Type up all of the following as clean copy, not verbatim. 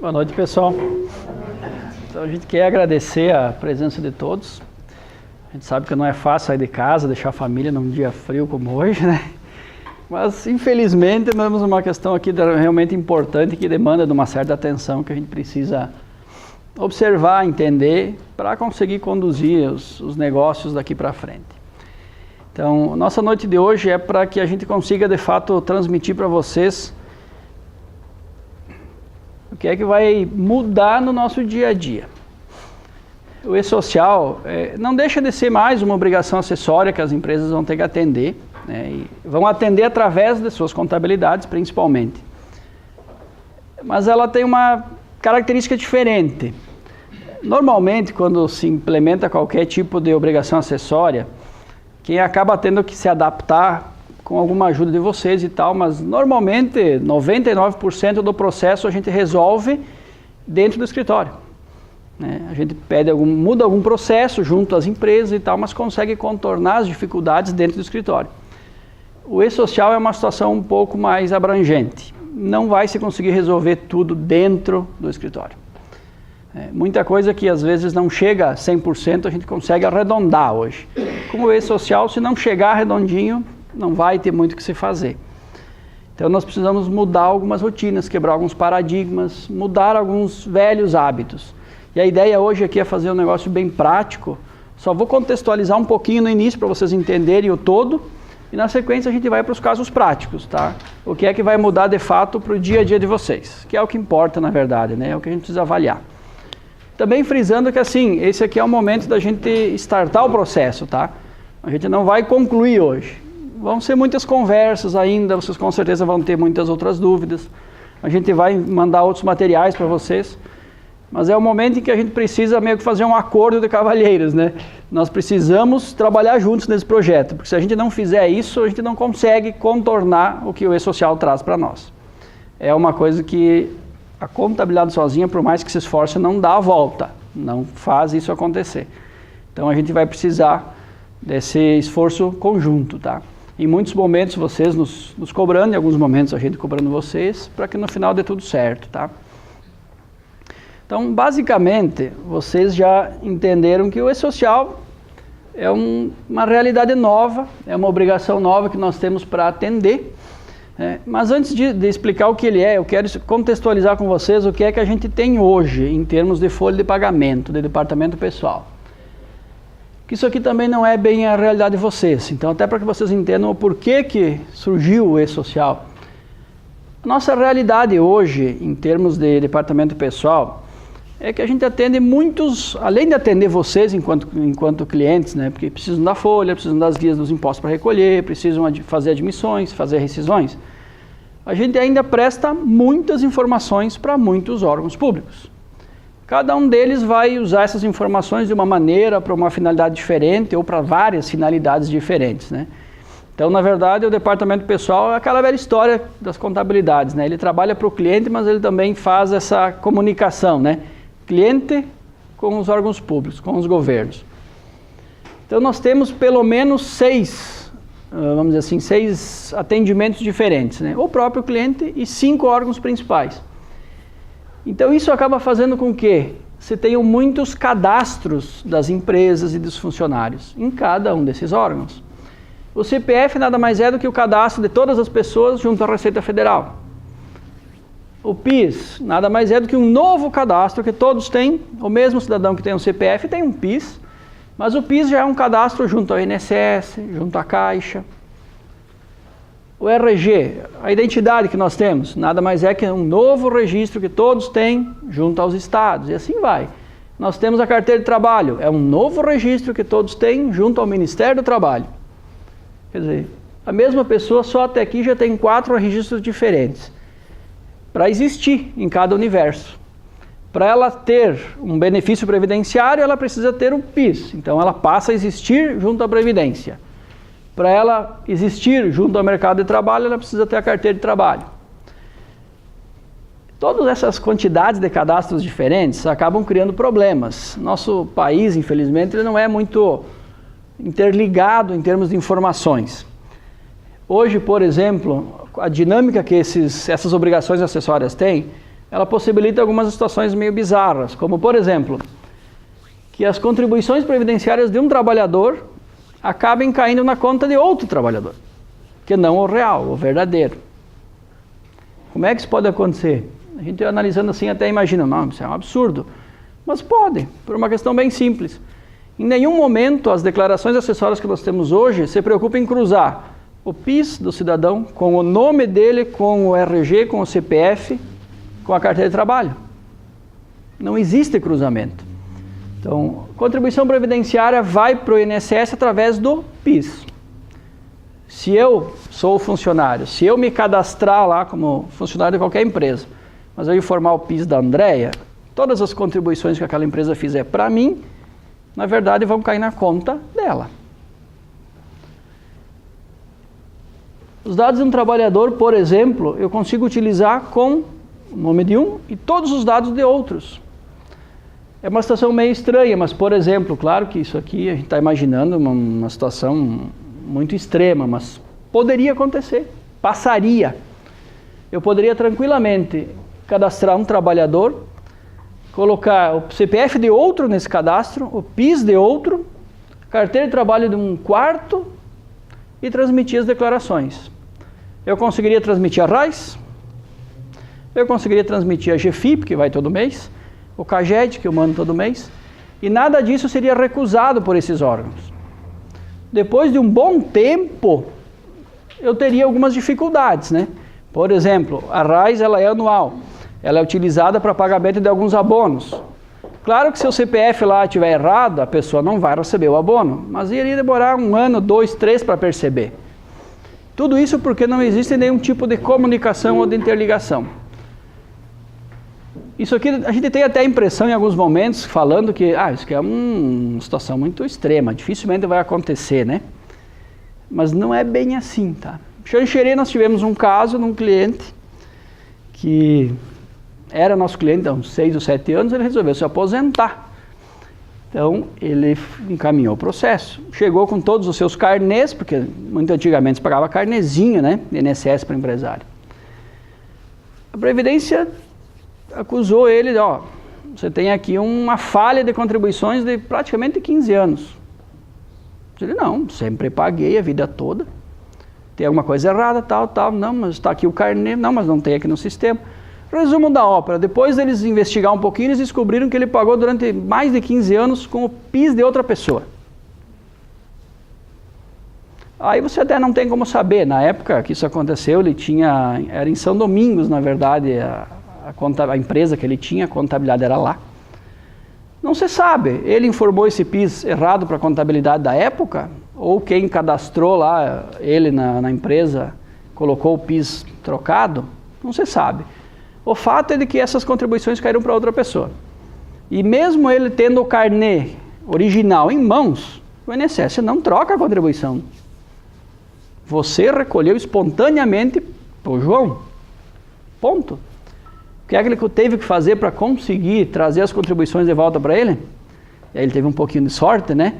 Boa noite, pessoal. Então a gente quer agradecer a presença de todos. A gente sabe que não é fácil sair de casa, deixar a família num dia frio como hoje, né? Mas infelizmente temos uma questão aqui realmente importante que demanda de uma certa atenção que a gente precisa observar, entender, para conseguir conduzir os negócios daqui para frente. Então, nossa noite de hoje é para que a gente consiga, de fato, transmitir para vocês o que é que vai mudar no nosso dia a dia. O e-social não deixa de ser mais uma obrigação acessória que as empresas vão ter que atender, né, e vão atender através de suas contabilidades, principalmente. Mas ela tem uma característica diferente. Normalmente, quando se implementa qualquer tipo de obrigação acessória, quem acaba tendo que se adaptar com alguma ajuda de vocês e tal, mas normalmente 99% do processo a gente resolve dentro do escritório, né? A gente muda algum processo junto às empresas e tal, mas consegue contornar as dificuldades dentro do escritório. O e-social é uma situação um pouco mais abrangente. Não vai se conseguir resolver tudo dentro do escritório. Muita coisa que às vezes não chega a 100%, a gente consegue arredondar hoje. Com o e-social, se não chegar redondinho, não vai ter muito o que se fazer. Então nós precisamos mudar algumas rotinas, quebrar alguns paradigmas, mudar alguns velhos hábitos. E a ideia hoje aqui é fazer um negócio bem prático. Só vou contextualizar um pouquinho no início para vocês entenderem o todo. E na sequência a gente vai para os casos práticos, tá? O que é que vai mudar de fato para o dia a dia de vocês, que é o que importa na verdade, né? É o que a gente precisa avaliar. Também frisando que assim, esse aqui é o momento da gente startar o processo, tá? A gente não vai concluir hoje. Vão ser muitas conversas ainda, vocês com certeza vão ter muitas outras dúvidas. A gente vai mandar outros materiais para vocês. Mas é o momento em que a gente precisa meio que fazer um acordo de cavalheiros, né? Nós precisamos trabalhar juntos nesse projeto, porque se a gente não fizer isso, a gente não consegue contornar o que o e-social traz para nós. É uma coisa que a contabilidade sozinha, por mais que se esforce, não dá a volta, não faz isso acontecer. Então a gente vai precisar desse esforço conjunto, tá? Em muitos momentos vocês nos cobrando, em alguns momentos a gente cobrando vocês, para que no final dê tudo certo, tá? Então, basicamente, vocês já entenderam que o e-social é uma realidade nova, é uma obrigação nova que nós temos para atender. Mas antes de explicar o que ele é, eu quero contextualizar com vocês o que é que a gente tem hoje em termos de folha de pagamento, de departamento pessoal. Que isso aqui também não é bem a realidade de vocês, então até para que vocês entendam o porquê que surgiu o e-social. A nossa realidade hoje, em termos de departamento pessoal, é que a gente atende muitos, além de atender vocês enquanto clientes, né, porque precisam da folha, precisam das guias dos impostos para recolher, precisam fazer admissões, fazer rescisões, a gente ainda presta muitas informações para muitos órgãos públicos. Cada um deles vai usar essas informações de uma maneira, para uma finalidade diferente ou para várias finalidades diferentes, né? Então, na verdade, o departamento pessoal é aquela velha história das contabilidades, né? Ele trabalha para o cliente, mas ele também faz essa comunicação, né? Cliente com os órgãos públicos, com os governos. Então nós temos pelo menos 6 atendimentos diferentes, né? O próprio cliente e 5 órgãos principais. Então isso acaba fazendo com que se tenham muitos cadastros das empresas e dos funcionários em cada um desses órgãos. O CPF nada mais é do que o cadastro de todas as pessoas junto à Receita Federal. O PIS nada mais é do que um novo cadastro que todos têm, o mesmo cidadão que tem um CPF tem um PIS, mas o PIS já é um cadastro junto ao INSS, junto à Caixa. O RG, a identidade que nós temos, nada mais é que um novo registro que todos têm junto aos estados, e assim vai. Nós temos a carteira de trabalho, é um novo registro que todos têm junto ao Ministério do Trabalho. Quer dizer, a mesma pessoa só até aqui já tem 4 registros diferentes. Para existir em cada universo. Para ela ter um benefício previdenciário, ela precisa ter um PIS. Então ela passa a existir junto à Previdência. Para ela existir junto ao mercado de trabalho, ela precisa ter a carteira de trabalho. Todas essas quantidades de cadastros diferentes acabam criando problemas. Nosso país, infelizmente, ele não é muito interligado em termos de informações. Hoje, por exemplo, a dinâmica que essas obrigações acessórias têm, ela possibilita algumas situações meio bizarras, como por exemplo, que as contribuições previdenciárias de um trabalhador acabem caindo na conta de outro trabalhador, que não o real, o verdadeiro. Como é que isso pode acontecer? A gente analisando assim até imagina, não, isso é um absurdo. Mas pode, por uma questão bem simples. Em nenhum momento as declarações acessórias que nós temos hoje se preocupam em cruzar o PIS do cidadão com o nome dele, com o RG, com o CPF, com a carteira de trabalho. Não existe cruzamento. Então, contribuição previdenciária vai para o INSS através do PIS. Se eu sou funcionário, se eu me cadastrar lá como funcionário de qualquer empresa, mas eu informar o PIS da Andréia, todas as contribuições que aquela empresa fizer para mim, na verdade vão cair na conta dela. Os dados de um trabalhador, por exemplo, eu consigo utilizar com o nome de um e todos os dados de outros. É uma situação meio estranha, mas, por exemplo, claro que isso aqui a gente está imaginando uma situação muito extrema, mas poderia acontecer, passaria. Eu poderia tranquilamente cadastrar um trabalhador, colocar o CPF de outro nesse cadastro, o PIS de outro, carteira de trabalho de um quarto e transmitir as declarações. Eu conseguiria transmitir a RAIS, eu conseguiria transmitir a GFIP, que vai todo mês, o CAGED, que eu mando todo mês, e nada disso seria recusado por esses órgãos. Depois de um bom tempo, eu teria algumas dificuldades, né? Por exemplo, a RAIS ela é anual, ela é utilizada para pagamento de alguns abonos. Claro que se o CPF lá estiver errado, a pessoa não vai receber o abono, mas iria demorar 1 ano, 2, 3 para perceber. Tudo isso porque não existe nenhum tipo de comunicação ou de interligação. Isso aqui a gente tem até a impressão em alguns momentos falando que isso aqui é uma situação muito extrema, dificilmente vai acontecer, né? Mas não é bem assim, tá? Em Xanxerê nós tivemos um caso de um cliente que era nosso cliente há uns 6 ou 7 anos, ele resolveu se aposentar. Então ele encaminhou o processo, chegou com todos os seus carnês, porque muito antigamente se pagava carnezinho, né? INSS para empresário. A Previdência acusou ele, você tem aqui uma falha de contribuições de praticamente 15 anos. Ele, não, sempre paguei a vida toda. Tem alguma coisa errada, tal, não, mas está aqui o carnê, não, mas não tem aqui no sistema. Resumo da ópera, depois deles investigar um pouquinho, eles descobriram que ele pagou durante mais de 15 anos com o PIS de outra pessoa. Aí você até não tem como saber, na época que isso aconteceu, era em São Domingos, na verdade, a empresa que ele tinha, a contabilidade era lá. Não se sabe, ele informou esse PIS errado para a contabilidade da época, ou quem cadastrou lá, ele na empresa, colocou o PIS trocado, não se sabe. O fato é de que essas contribuições caíram para outra pessoa. E mesmo ele tendo o carnê original em mãos, o INSS não troca a contribuição. Você recolheu espontaneamente para o João. Ponto. O que é que ele teve que fazer para conseguir trazer as contribuições de volta para ele? E aí ele teve um pouquinho de sorte, né?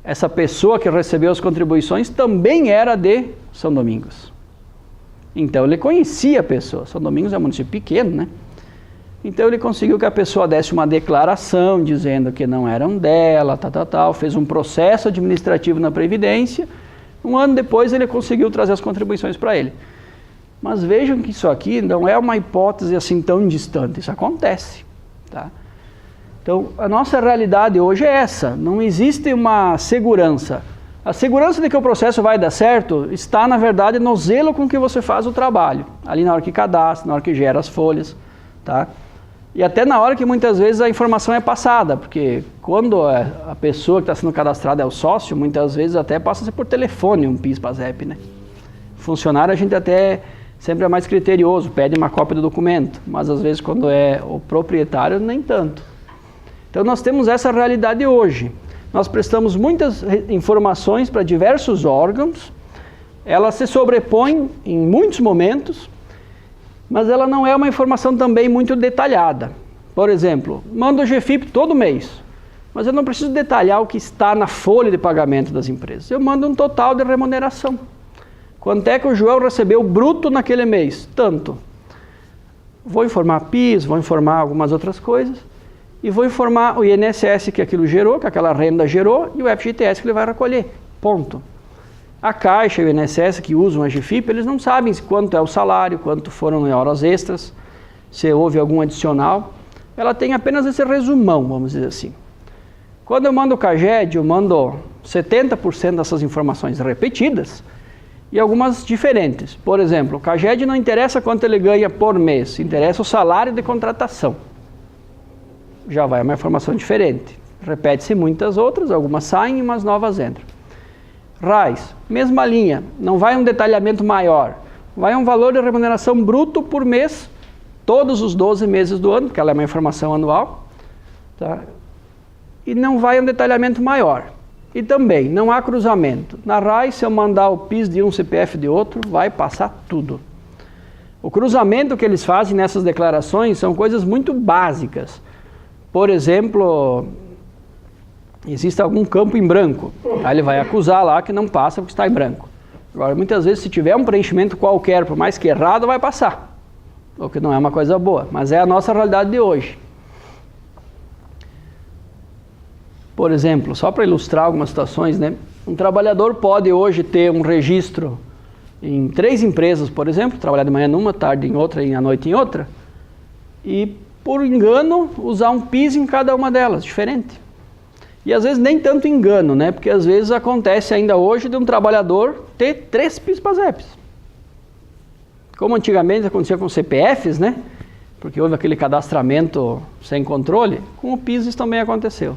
Essa pessoa que recebeu as contribuições também era de São Domingos. Então ele conhecia a pessoa. São Domingos é um município pequeno, né? Então ele conseguiu que a pessoa desse uma declaração dizendo que não eram dela, fez um processo administrativo na Previdência. 1 ano depois ele conseguiu trazer as contribuições para ele. Mas vejam que isso aqui não é uma hipótese assim tão distante, isso acontece, tá? Então a nossa realidade hoje é essa, não existe uma segurança. A segurança de que o processo vai dar certo está, na verdade, no zelo com que você faz o trabalho. Ali na hora que cadastra, na hora que gera as folhas, tá? E até na hora que muitas vezes a informação é passada, porque quando a pessoa que está sendo cadastrada é o sócio, muitas vezes até passa-se por telefone um PIS, PASEP, né? Funcionário a gente até sempre é mais criterioso, pede uma cópia do documento, mas às vezes quando é o proprietário, nem tanto. Então nós temos essa realidade hoje. Nós prestamos muitas informações para diversos órgãos, ela se sobrepõe em muitos momentos, mas ela não é uma informação também muito detalhada. Por exemplo, mando o GFIP todo mês, mas eu não preciso detalhar o que está na folha de pagamento das empresas. Eu mando um total de remuneração. Quanto é que o João recebeu bruto naquele mês? Tanto. vou informar PIS, vou informar algumas outras coisas, e vou informar o INSS que aquilo gerou, que aquela renda gerou, e o FGTS que ele vai recolher. Ponto. A Caixa e o INSS que usam a GFIP, eles não sabem quanto é o salário, quanto foram em horas extras, se houve algum adicional. Ela tem apenas esse resumão, vamos dizer assim. Quando eu mando o CAGED, eu mando 70% dessas informações repetidas e algumas diferentes. Por exemplo, o CAGED não interessa quanto ele ganha por mês, interessa o salário de contratação. Já vai uma informação diferente. Repete-se muitas outras, algumas saem e umas novas entram. RAIS, mesma linha, não vai um detalhamento maior, vai um valor de remuneração bruto por mês, todos os 12 meses do ano, porque ela é uma informação anual, tá? E não vai um detalhamento maior. E também, não há cruzamento. Na RAIS, se eu mandar o PIS de um, CPF de outro, vai passar tudo. O cruzamento que eles fazem nessas declarações são coisas muito básicas. Por exemplo, existe algum campo em branco, aí ele vai acusar lá que não passa porque está em branco. Agora, muitas vezes, se tiver um preenchimento qualquer, por mais que errado, vai passar. O que não é uma coisa boa, mas é a nossa realidade de hoje. Por exemplo, só para ilustrar algumas situações, né? Um trabalhador pode hoje ter um registro em 3 empresas, por exemplo, trabalhar de manhã numa, tarde em outra e à noite em outra, e, por engano, usar um PIS em cada uma delas, diferente. E às vezes nem tanto engano, né? Porque às vezes acontece ainda hoje de um trabalhador ter 3 PIS/PASEPs. Como antigamente acontecia com CPFs, né? Porque houve aquele cadastramento sem controle, com o PIS isso também aconteceu.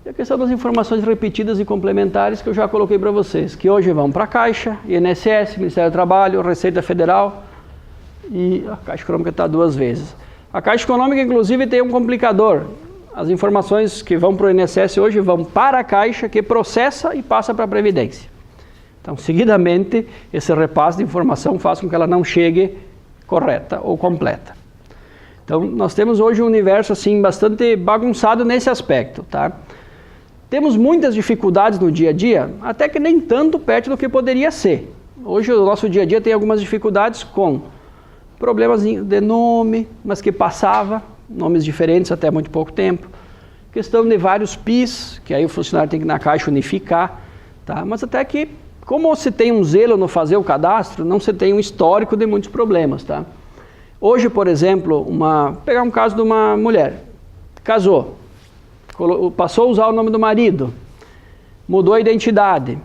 E a questão das informações repetidas e complementares que eu já coloquei para vocês, que hoje vão para a Caixa, INSS, Ministério do Trabalho, Receita Federal, e a Caixa Econômica está 2 vezes. A Caixa Econômica, inclusive, tem um complicador. As informações que vão para o INSS hoje vão para a Caixa, que processa e passa para a Previdência. Então, seguidamente, esse repasse de informação faz com que ela não chegue correta ou completa. Então, nós temos hoje um universo assim, bastante bagunçado nesse aspecto, tá? Temos muitas dificuldades no dia a dia, até que nem tanto perto do que poderia ser. Hoje, o nosso dia a dia tem algumas dificuldades com problemas de nome, mas que passava, nomes diferentes até muito pouco tempo. Questão de vários PIS, que aí o funcionário tem que ir na Caixa unificar, tá? Mas até que, como se tem um zelo no fazer o cadastro, não se tem um histórico de muitos problemas, tá? Hoje, por exemplo, pegar um caso de uma mulher, casou, passou a usar o nome do marido, mudou a identidade.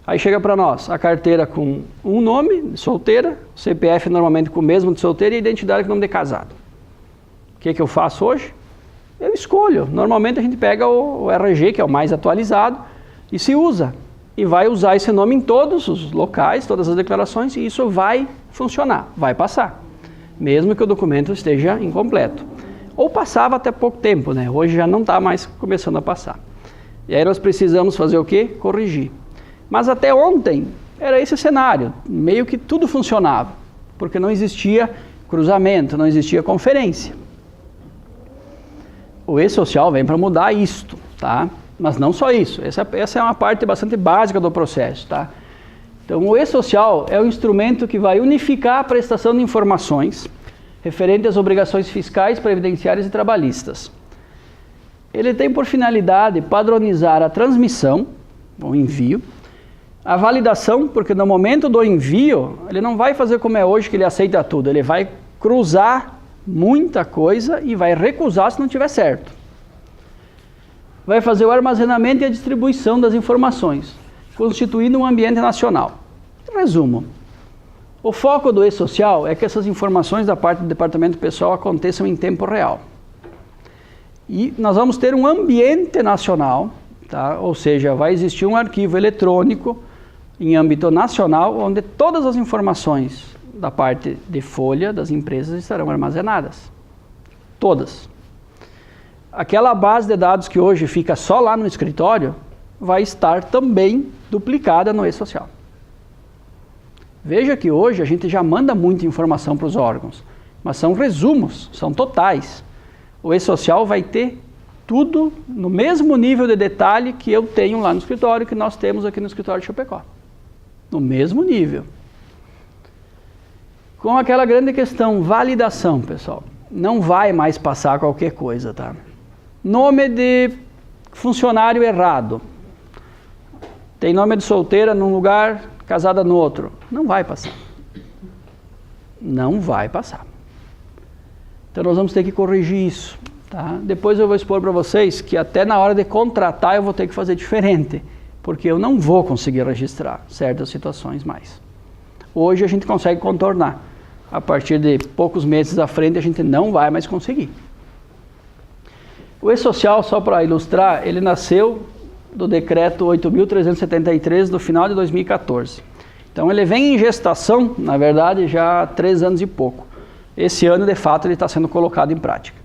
Aí chega para nós, a carteira com um nome, de solteira, CPF normalmente com o mesmo de solteira e identidade com o nome de casado. O que eu faço hoje? Eu escolho. Normalmente a gente pega o RG, que é o mais atualizado, e se usa. E vai usar esse nome em todos os locais, todas as declarações, e isso vai funcionar, vai passar. Mesmo que o documento esteja incompleto. Ou passava até pouco tempo, né? Hoje já não está mais começando a passar. E aí nós precisamos fazer o quê? Corrigir. Mas até ontem era esse cenário, meio que tudo funcionava, porque não existia cruzamento, não existia conferência. O E-Social vem para mudar isto, tá? Mas não só isso, essa é uma parte bastante básica do processo, tá? Então o E-Social é um instrumento que vai unificar a prestação de informações referente às obrigações fiscais, previdenciárias e trabalhistas. Ele tem por finalidade padronizar a transmissão, o envio, a validação, porque no momento do envio, ele não vai fazer como é hoje, que ele aceita tudo. Ele vai cruzar muita coisa e vai recusar se não tiver certo. Vai fazer o armazenamento e a distribuição das informações, constituindo um ambiente nacional. Resumo. O foco do E-Social é que essas informações da parte do departamento pessoal aconteçam em tempo real. E nós vamos ter um ambiente nacional, tá? Ou seja, vai existir um arquivo eletrônico em âmbito nacional, onde todas as informações da parte de folha das empresas estarão armazenadas. Todas. Aquela base de dados que hoje fica só lá no escritório, vai estar também duplicada no E-Social. Veja que hoje a gente já manda muita informação para os órgãos, mas são resumos, são totais. O E-Social vai ter tudo no mesmo nível de detalhe que eu tenho lá no escritório, que nós temos aqui no escritório de Chapecó. No mesmo nível. Com aquela grande questão, validação, pessoal. Não vai mais passar qualquer coisa, tá? Nome de funcionário errado. Tem nome de solteira num lugar, casada no outro. Não vai passar. Não vai passar. Então nós vamos ter que corrigir isso, tá? Depois eu vou expor para vocês que até na hora de contratar eu vou ter que fazer diferente, porque eu não vou conseguir registrar certas situações mais. Hoje a gente consegue contornar. A partir de poucos meses à frente a gente não vai mais conseguir. O E-Social, só para ilustrar, ele nasceu do decreto 8.373 do final de 2014. Então ele vem em gestação, na verdade, já há 3 anos e pouco. Esse ano, de fato, ele está sendo colocado em prática.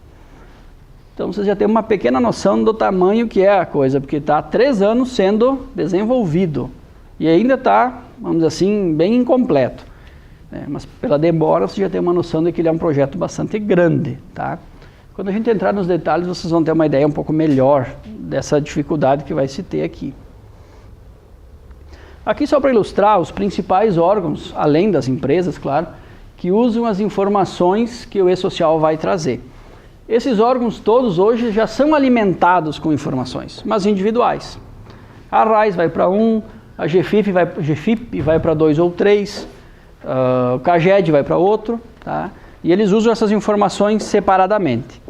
Então vocês já têm uma pequena noção do tamanho que é a coisa, porque está há 3 anos sendo desenvolvido. E ainda está, vamos dizer assim, bem incompleto. Mas pela demora você já tem uma noção de que ele é um projeto bastante grande, tá? Quando a gente entrar nos detalhes, vocês vão ter uma ideia um pouco melhor dessa dificuldade que vai se ter aqui. Aqui só para ilustrar os principais órgãos, além das empresas, claro, que usam as informações que o E-Social vai trazer. Esses órgãos todos hoje já são alimentados com informações, mas individuais. A RAIS vai para um, a GFIP vai para 2 ou 3, o CAGED vai para outro, tá? E eles usam essas informações separadamente.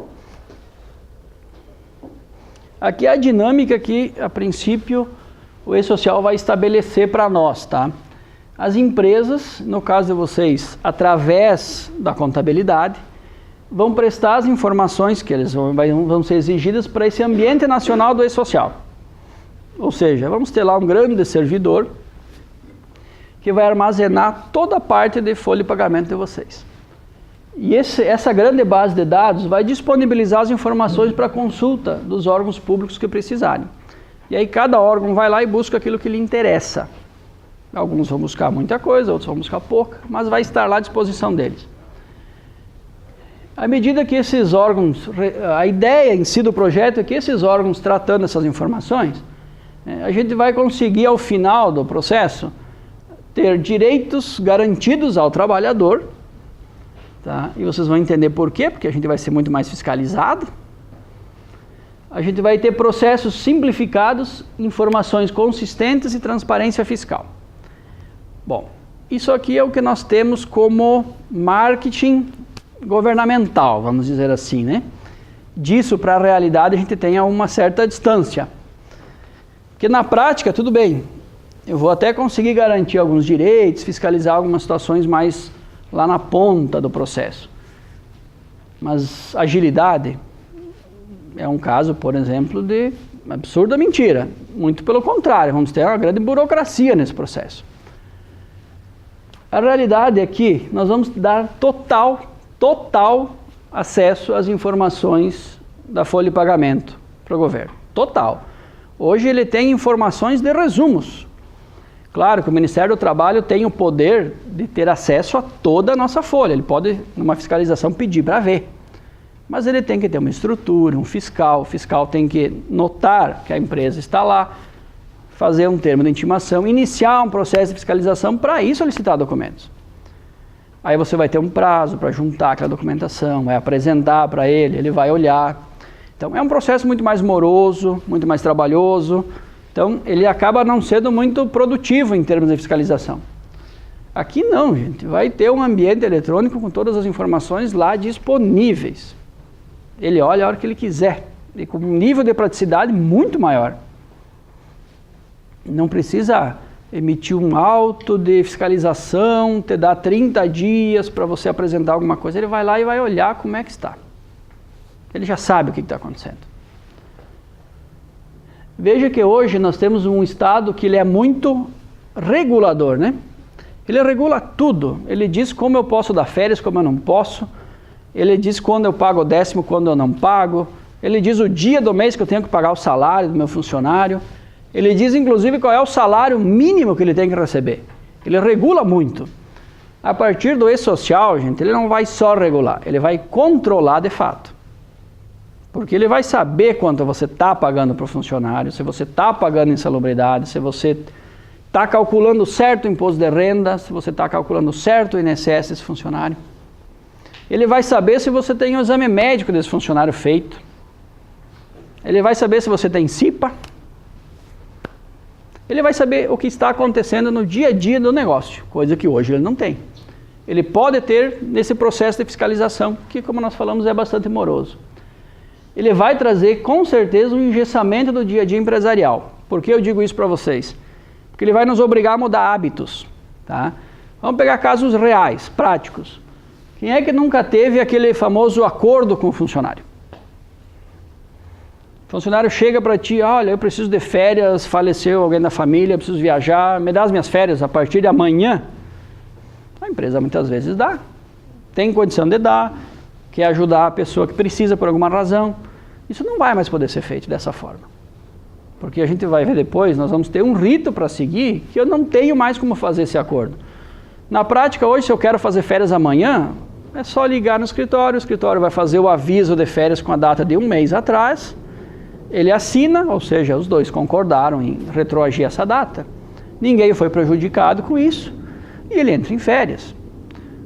Aqui é a dinâmica que, a princípio, o E-Social vai estabelecer para nós, tá? As empresas, no caso de vocês, através da contabilidade, vão prestar as informações que eles vão ser exigidas para esse ambiente nacional do E-Social. Ou seja, vamos ter lá um grande servidor que vai armazenar toda a parte de folha de pagamento de vocês. E essa grande base de dados vai disponibilizar as informações para consulta dos órgãos públicos que precisarem. E aí cada órgão vai lá e busca aquilo que lhe interessa. Alguns vão buscar muita coisa, outros vão buscar pouca, mas vai estar lá à disposição deles. À medida que esses órgãos, a ideia em si do projeto é que esses órgãos tratando essas informações, a gente vai conseguir ao final do processo ter direitos garantidos ao trabalhador, tá? E vocês vão entender por quê, porque a gente vai ser muito mais fiscalizado. A gente vai ter processos simplificados, informações consistentes e transparência fiscal. Bom, isso aqui é o que nós temos como marketing governamental, vamos dizer assim, né? Disso para a realidade a gente tem uma certa distância. Porque na prática, tudo bem, eu vou até conseguir garantir alguns direitos, fiscalizar algumas situações mais lá na ponta do processo. Mas agilidade é um caso, por exemplo, de absurda mentira. Muito pelo contrário, vamos ter uma grande burocracia nesse processo. A realidade é que nós vamos dar total acesso às informações da folha de pagamento para o governo. Total. Hoje ele tem informações de resumos. Claro que o Ministério do Trabalho tem o poder de ter acesso a toda a nossa folha. Ele pode, numa fiscalização, pedir para ver. Mas ele tem que ter uma estrutura, um fiscal. O fiscal tem que notar que a empresa está lá, fazer um termo de intimação, iniciar um processo de fiscalização para ir solicitar documentos. Aí você vai ter um prazo para juntar aquela documentação, vai apresentar para ele, ele vai olhar. Então é um processo muito mais moroso, muito mais trabalhoso. Então ele acaba não sendo muito produtivo em termos de fiscalização. Aqui não, gente. Vai ter um ambiente eletrônico com todas as informações lá disponíveis. Ele olha a hora que ele quiser, e com um nível de praticidade muito maior. Não precisa emitir um auto de fiscalização, te dá 30 dias para você apresentar alguma coisa. Ele vai lá e vai olhar como é que está. Ele já sabe o que está acontecendo. Veja que hoje nós temos um Estado que ele é muito regulador, né? Ele regula tudo. Ele diz como eu posso dar férias, como eu não posso. Ele diz quando eu pago o 10º, quando eu não pago. Ele diz o dia do mês que eu tenho que pagar o salário do meu funcionário. Ele diz, inclusive, qual é o salário mínimo que ele tem que receber. Ele regula muito. A partir do E-Social, gente, ele não vai só regular, ele vai controlar de fato. Porque ele vai saber quanto você está pagando para o funcionário, se você está pagando insalubridade, se você está calculando certo o imposto de renda, se você está calculando certo o INSS desse funcionário. Ele vai saber se você tem o exame médico desse funcionário feito. Ele vai saber se você tem CIPA. Ele vai saber o que está acontecendo no dia a dia do negócio, coisa que hoje ele não tem. Ele pode ter nesse processo de fiscalização, que, como nós falamos, é bastante moroso. Ele vai trazer, com certeza, um engessamento do dia a dia empresarial. Por que eu digo isso para vocês? Porque ele vai nos obrigar a mudar hábitos. Tá? Vamos pegar casos reais, práticos. Quem é que nunca teve aquele famoso acordo com o funcionário? O funcionário chega para ti, olha, eu preciso de férias, faleceu alguém da família, eu preciso viajar, me dá as minhas férias a partir de amanhã. A empresa muitas vezes dá, tem condição de dar, quer ajudar a pessoa que precisa por alguma razão. Isso não vai mais poder ser feito dessa forma. Porque a gente vai ver depois, nós vamos ter um rito para seguir, que eu não tenho mais como fazer esse acordo. Na prática, hoje, se eu quero fazer férias amanhã, é só ligar no escritório, o escritório vai fazer o aviso de férias com a data de um mês atrás, ele assina, ou seja, os dois concordaram em retroagir essa data, ninguém foi prejudicado com isso, e ele entra em férias.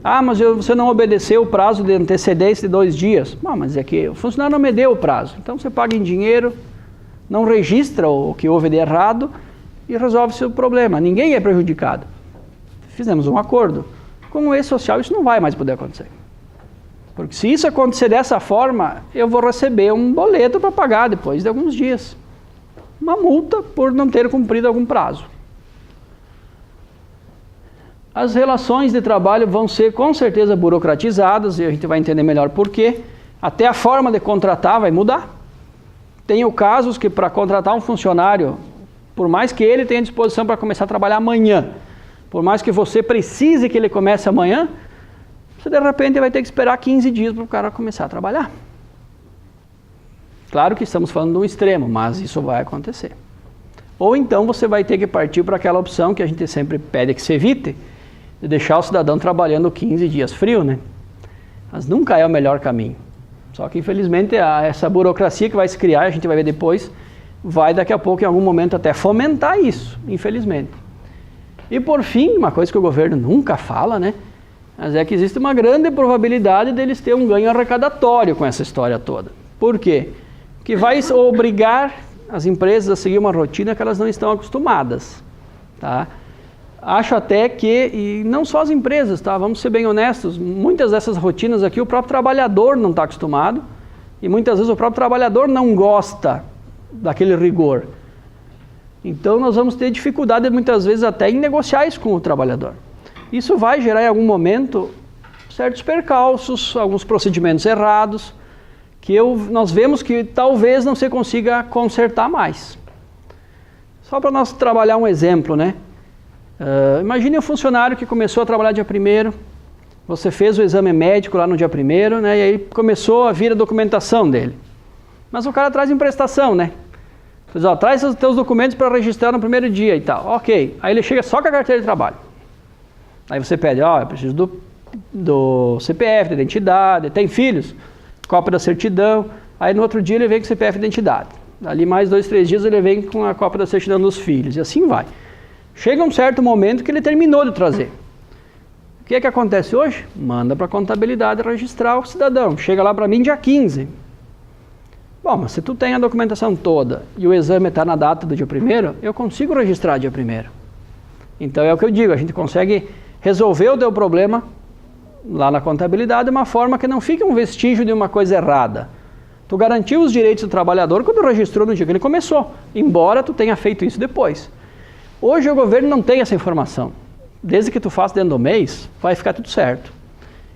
Ah, mas você não obedeceu o prazo de antecedência de 2 dias. Não, mas é que o funcionário não me deu o prazo. Então você paga em dinheiro, não registra o que houve de errado e resolve-se o problema. Ninguém é prejudicado. Fizemos um acordo. Com o E-Social isso não vai mais poder acontecer. Porque se isso acontecer dessa forma, eu vou receber um boleto para pagar depois de alguns dias. Uma multa por não ter cumprido algum prazo. As relações de trabalho vão ser com certeza burocratizadas, e a gente vai entender melhor por quê. Até a forma de contratar vai mudar. Tenho casos que para contratar um funcionário, por mais que ele tenha disposição para começar a trabalhar amanhã, por mais que você precise que ele comece amanhã, você de repente vai ter que esperar 15 dias para o cara começar a trabalhar. Claro que estamos falando de um extremo, mas isso vai acontecer. Ou então você vai ter que partir para aquela opção que a gente sempre pede que se evite, de deixar o cidadão trabalhando 15 dias frio, né? Mas nunca é o melhor caminho. Só que infelizmente essa burocracia que vai se criar, a gente vai ver depois, vai daqui a pouco em algum momento até fomentar isso, infelizmente. E por fim, uma coisa que o governo nunca fala, né? Mas é que existe uma grande probabilidade deles ter um ganho arrecadatório com essa história toda. Por quê? Porque vai obrigar as empresas a seguir uma rotina que elas não estão acostumadas, tá? Acho até que, e não só as empresas, tá? Vamos ser bem honestos, muitas dessas rotinas aqui o próprio trabalhador não está acostumado e muitas vezes o próprio trabalhador não gosta daquele rigor. Então nós vamos ter dificuldade muitas vezes até em negociar isso com o trabalhador. Isso vai gerar em algum momento certos percalços, alguns procedimentos errados, que nós vemos que talvez não se consiga consertar mais. Só para nós trabalhar um exemplo, né? Imagine um funcionário que começou a trabalhar dia 1º, você fez o exame médico lá no dia 1º, né, e aí começou a vir a documentação dele. Mas o cara traz em prestação, né? Diz, ó, traz os teus documentos para registrar no 1º dia e tal. Ok, aí ele chega só com a carteira de trabalho. Aí você pede, ó, eu preciso do CPF, da identidade, tem filhos? Cópia da certidão. Aí no outro dia ele vem com CPF e identidade. Ali mais 2, 3 dias ele vem com a cópia da certidão dos filhos, e assim vai. Chega um certo momento que ele terminou de trazer. O que é que acontece hoje? Manda para a contabilidade registrar o cidadão. Chega lá para mim dia 15. Bom, mas se tu tem a documentação toda e o exame está na data do dia 1º, eu consigo registrar dia 1º. Então é o que eu digo, a gente consegue resolver o teu problema lá na contabilidade de uma forma que não fique um vestígio de uma coisa errada. Tu garantiu os direitos do trabalhador quando registrou no dia que ele começou, embora tu tenha feito isso depois. Hoje o governo não tem essa informação. Desde que tu faça dentro do mês, vai ficar tudo certo.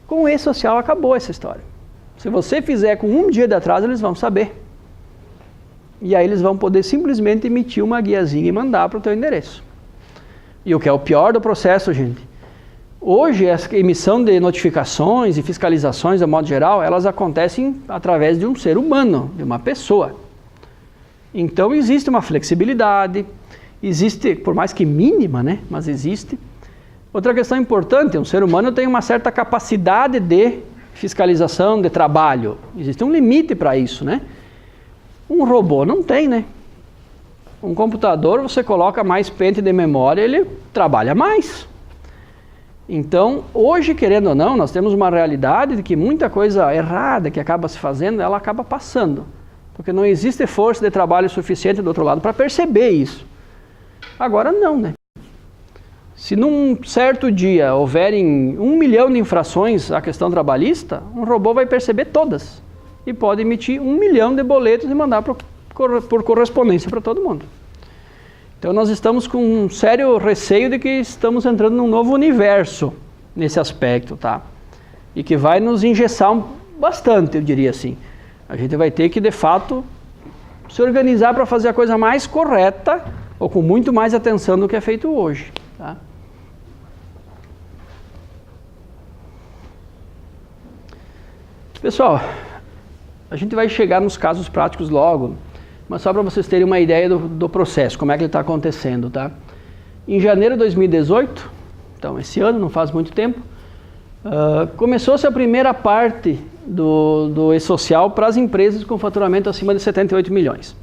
Com o E-Social acabou essa história. Se você fizer com um dia de atraso, eles vão saber. E aí eles vão poder simplesmente emitir uma guiazinha e mandar para o teu endereço. E o que é o pior do processo, gente, hoje a emissão de notificações e fiscalizações, de modo geral, elas acontecem através de um ser humano, de uma pessoa. Então existe uma flexibilidade, existe, por mais que mínima, né, mas existe. Outra questão importante, um ser humano tem uma certa capacidade de fiscalização, de trabalho. Existe um limite para isso, né? Um robô não tem, né? Um computador, você coloca mais pente de memória, ele trabalha mais. Então, hoje, querendo ou não, nós temos uma realidade de que muita coisa errada que acaba se fazendo, ela acaba passando. Porque não existe força de trabalho suficiente do outro lado para perceber isso. Agora não, né? Se num certo dia houverem 1 milhão de infrações à questão trabalhista, um robô vai perceber todas. E pode emitir 1 milhão de boletos e mandar por correspondência para todo mundo. Então nós estamos com um sério receio de que estamos entrando num novo universo nesse aspecto, tá? E que vai nos engessar bastante, eu diria assim. A gente vai ter que, de fato, se organizar para fazer a coisa mais correta ou com muito mais atenção do que é feito hoje, tá? Pessoal, a gente vai chegar nos casos práticos logo, mas só para vocês terem uma ideia do processo, como é que ele está acontecendo, tá? Em janeiro de 2018, então esse ano, não faz muito tempo, começou-se a primeira parte do e-social para as empresas com faturamento acima de 78 milhões.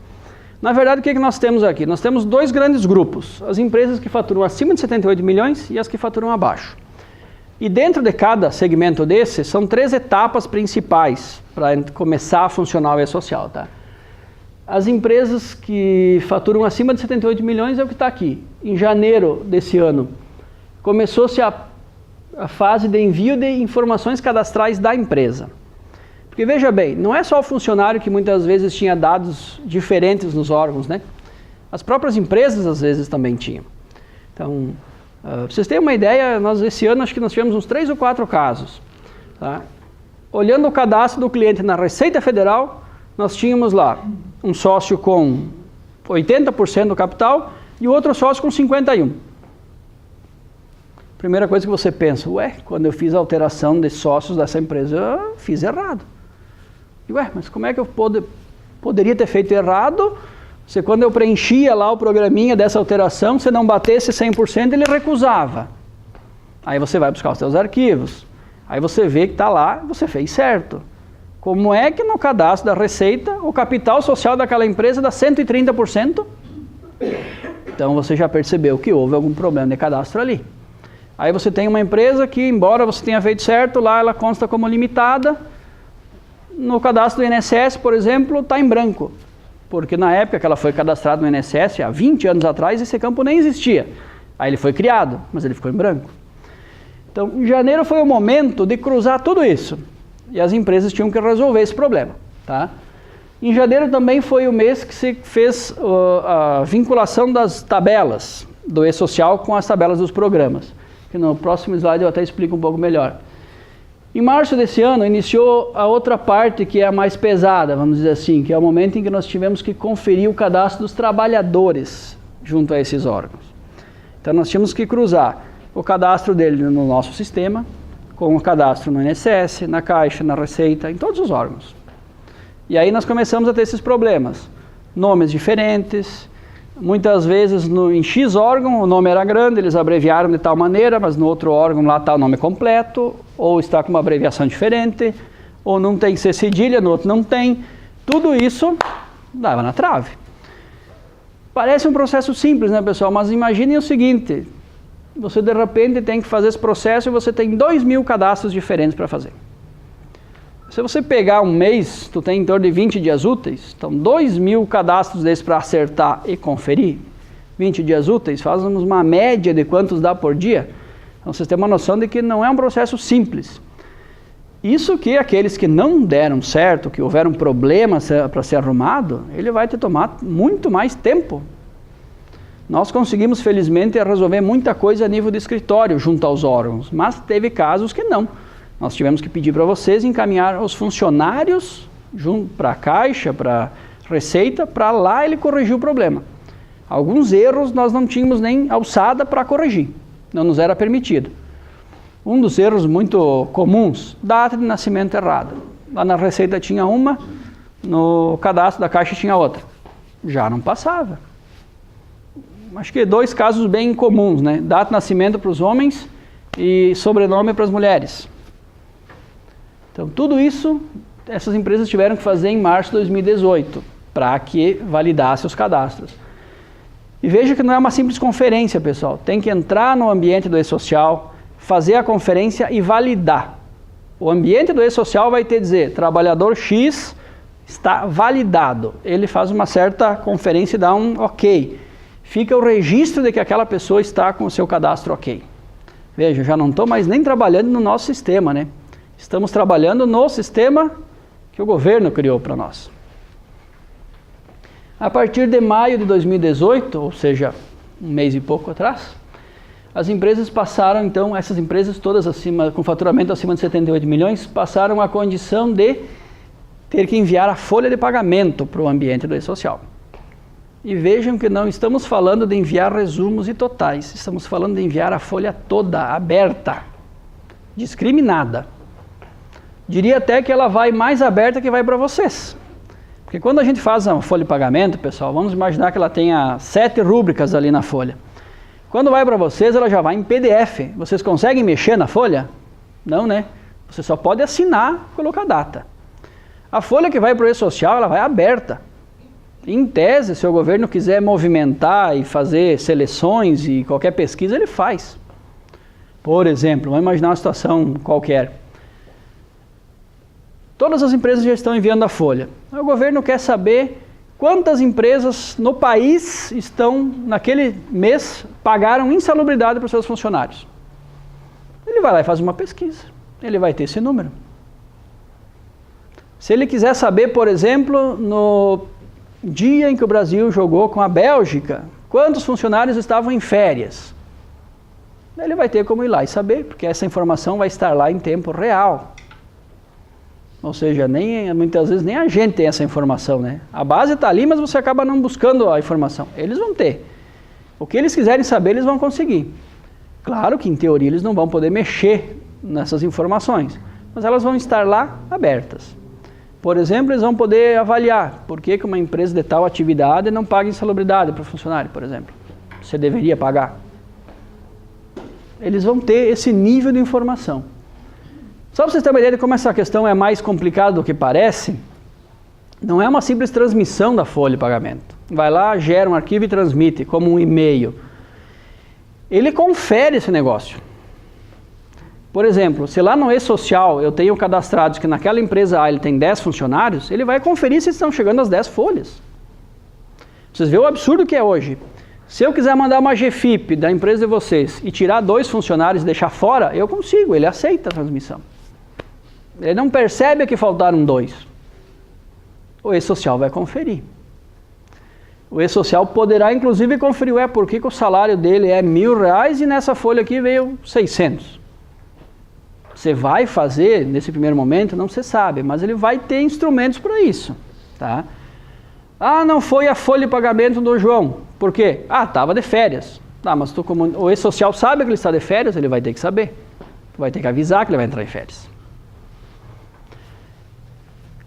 Na verdade, o que nós temos aqui? Nós temos dois grandes grupos, as empresas que faturam acima de 78 milhões e as que faturam abaixo. E dentro de cada segmento desse, são 3 etapas principais para começar a funcionar o e-social, tá? As empresas que faturam acima de 78 milhões é o que está aqui. Em janeiro desse ano, começou-se a fase de envio de informações cadastrais da empresa. Porque veja bem, não é só o funcionário que muitas vezes tinha dados diferentes nos órgãos, né? As próprias empresas às vezes também tinham. Então, para vocês terem uma ideia, esse ano acho que nós tivemos uns 3 ou 4 casos. Tá? Olhando o cadastro do cliente na Receita Federal, nós tínhamos lá um sócio com 80% do capital e outro sócio com 51%. Primeira coisa que você pensa, quando eu fiz a alteração de sócios dessa empresa, eu fiz errado. E, mas como é que eu poderia ter feito errado? Se quando eu preenchia lá o programinha dessa alteração, se não batesse 100%, ele recusava. Aí você vai buscar os seus arquivos. Aí você vê que está lá, você fez certo. Como é que no cadastro da Receita, o capital social daquela empresa dá 130%? Então você já percebeu que houve algum problema de cadastro ali. Aí você tem uma empresa que, embora você tenha feito certo, lá ela consta como limitada. No cadastro do INSS, por exemplo, está em branco. Porque na época que ela foi cadastrada no INSS, há 20 anos atrás, esse campo nem existia. Aí ele foi criado, mas ele ficou em branco. Então, em janeiro foi o momento de cruzar tudo isso. E as empresas tinham que resolver esse problema. Tá? Em janeiro também foi o mês que se fez a vinculação das tabelas do e-social com as tabelas dos programas. Que no próximo slide eu até explico um pouco melhor. Em março desse ano, iniciou a outra parte que é a mais pesada, vamos dizer assim, que é o momento em que nós tivemos que conferir o cadastro dos trabalhadores junto a esses órgãos. Então nós tínhamos que cruzar o cadastro dele no nosso sistema, com o cadastro no INSS, na Caixa, na Receita, em todos os órgãos. E aí nós começamos a ter esses problemas. Nomes diferentes, muitas vezes em X órgão o nome era grande, eles abreviaram de tal maneira, mas no outro órgão lá está o nome completo, ou está com uma abreviação diferente, ou não tem C cedilha, no outro não tem. Tudo isso dava na trave. Parece um processo simples, né, pessoal? Mas imaginem o seguinte, você de repente tem que fazer esse processo e você tem 2.000 cadastros diferentes para fazer. Se você pegar um mês, tu tem em torno de 20 dias úteis, então 2.000 cadastros desses para acertar e conferir, 20 dias úteis, fazemos uma média de quantos dá por dia. Então vocês têm uma noção de que não é um processo simples. Isso que aqueles que não deram certo, que houveram problemas para ser arrumado, ele vai te tomar muito mais tempo. Nós conseguimos, felizmente, resolver muita coisa a nível de escritório junto aos órgãos, mas teve casos que não. Nós tivemos que pedir para vocês encaminhar os funcionários para a Caixa, para a Receita, para lá ele corrigir o problema. Alguns erros nós não tínhamos nem alçada para corrigir, não nos era permitido. Um dos erros muito comuns, data de nascimento errada. Lá na Receita tinha uma, no cadastro da Caixa tinha outra. Já não passava. Acho que 2 casos bem comuns, né? Data de nascimento para os homens e sobrenome para as mulheres. Então, tudo isso, essas empresas tiveram que fazer em março de 2018, para que validasse os cadastros. E veja que não é uma simples conferência, pessoal. Tem que entrar no ambiente do e-social, fazer a conferência e validar. O ambiente do e-social vai ter que dizer, trabalhador X está validado. Ele faz uma certa conferência e dá um ok. Fica o registro de que aquela pessoa está com o seu cadastro ok. Veja, já não estou mais nem trabalhando no nosso sistema, né? Estamos trabalhando no sistema que o governo criou para nós. A partir de maio de 2018, ou seja, um mês e pouco atrás, as empresas passaram, então, essas empresas todas com faturamento acima de 78 milhões, passaram a condição de ter que enviar a folha de pagamento para o ambiente do e-social. E vejam que não estamos falando de enviar resumos e totais, estamos falando de enviar a folha toda, aberta, discriminada. Diria até que ela vai mais aberta que vai para vocês. Porque quando a gente faz a folha de pagamento, pessoal, vamos imaginar que ela tenha 7 rúbricas ali na folha. Quando vai para vocês, ela já vai em PDF. Vocês conseguem mexer na folha? Não, né? Você só pode assinar e colocar data. A folha que vai para o e-social, ela vai aberta. Em tese, se o governo quiser movimentar e fazer seleções e qualquer pesquisa, ele faz. Por exemplo, vamos imaginar uma situação qualquer. Todas as empresas já estão enviando a folha. O governo quer saber quantas empresas no país estão, naquele mês, pagaram insalubridade para os seus funcionários. Ele vai lá e faz uma pesquisa. Ele vai ter esse número. Se ele quiser saber, por exemplo, no dia em que o Brasil jogou com a Bélgica, quantos funcionários estavam em férias, ele vai ter como ir lá e saber, porque essa informação vai estar lá em tempo real. Ou seja, muitas vezes nem a gente tem essa informação, né? A base está ali, mas você acaba não buscando a informação. Eles vão ter. O que eles quiserem saber, eles vão conseguir. Claro que, em teoria, eles não vão poder mexer nessas informações, mas elas vão estar lá abertas. Por exemplo, eles vão poder avaliar por que uma empresa de tal atividade não paga insalubridade para o funcionário, por exemplo. Você deveria pagar. Eles vão ter esse nível de informação. Só para vocês terem uma ideia de como essa questão é mais complicada do que parece, não é uma simples transmissão da folha de pagamento. Vai lá, gera um arquivo e transmite, como um e-mail. Ele confere esse negócio. Por exemplo, se lá no e-social eu tenho cadastrados que naquela empresa A ele tem 10 funcionários, ele vai conferir se estão chegando as 10 folhas. Vocês veem o absurdo que é hoje. Se eu quiser mandar uma GFIP da empresa de vocês e tirar 2 funcionários e deixar fora, eu consigo, ele aceita a transmissão. Ele não percebe que faltaram 2. O e-social vai conferir. O e-social poderá inclusive conferir, por que o salário dele é R$1.000 e nessa folha aqui veio 600. Você vai fazer nesse primeiro momento? Não se sabe, mas ele vai ter instrumentos para isso. Tá? Ah, não foi a folha de pagamento do João. Por quê? Ah, estava de férias. Tá, mas o e-social sabe que ele está de férias, ele vai ter que saber. Vai ter que avisar que ele vai entrar em férias.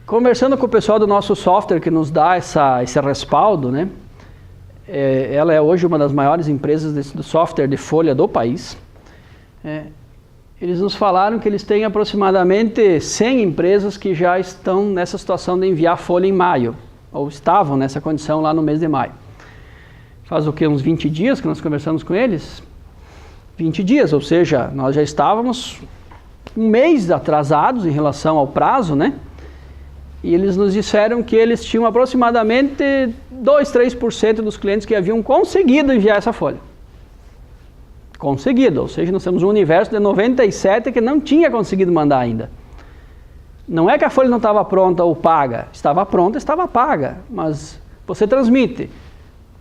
Conversando com o pessoal do nosso software que nos dá esse respaldo, né? Ela é hoje uma das maiores empresas do software de folha do país. Eles nos falaram que eles têm aproximadamente 100 empresas que já estão nessa situação de enviar folha em maio, ou estavam nessa condição lá no mês de maio. Faz o que? Uns 20 dias que nós conversamos com eles? 20 dias, ou seja, nós já estávamos um mês atrasados em relação ao prazo, né? E eles nos disseram que eles tinham aproximadamente 2-3% dos clientes que haviam conseguido enviar essa folha. Conseguido, ou seja, nós temos um universo de 97 que não tinha conseguido mandar ainda. Não é que a folha não estava pronta ou paga, estava pronta, estava paga, mas você transmite.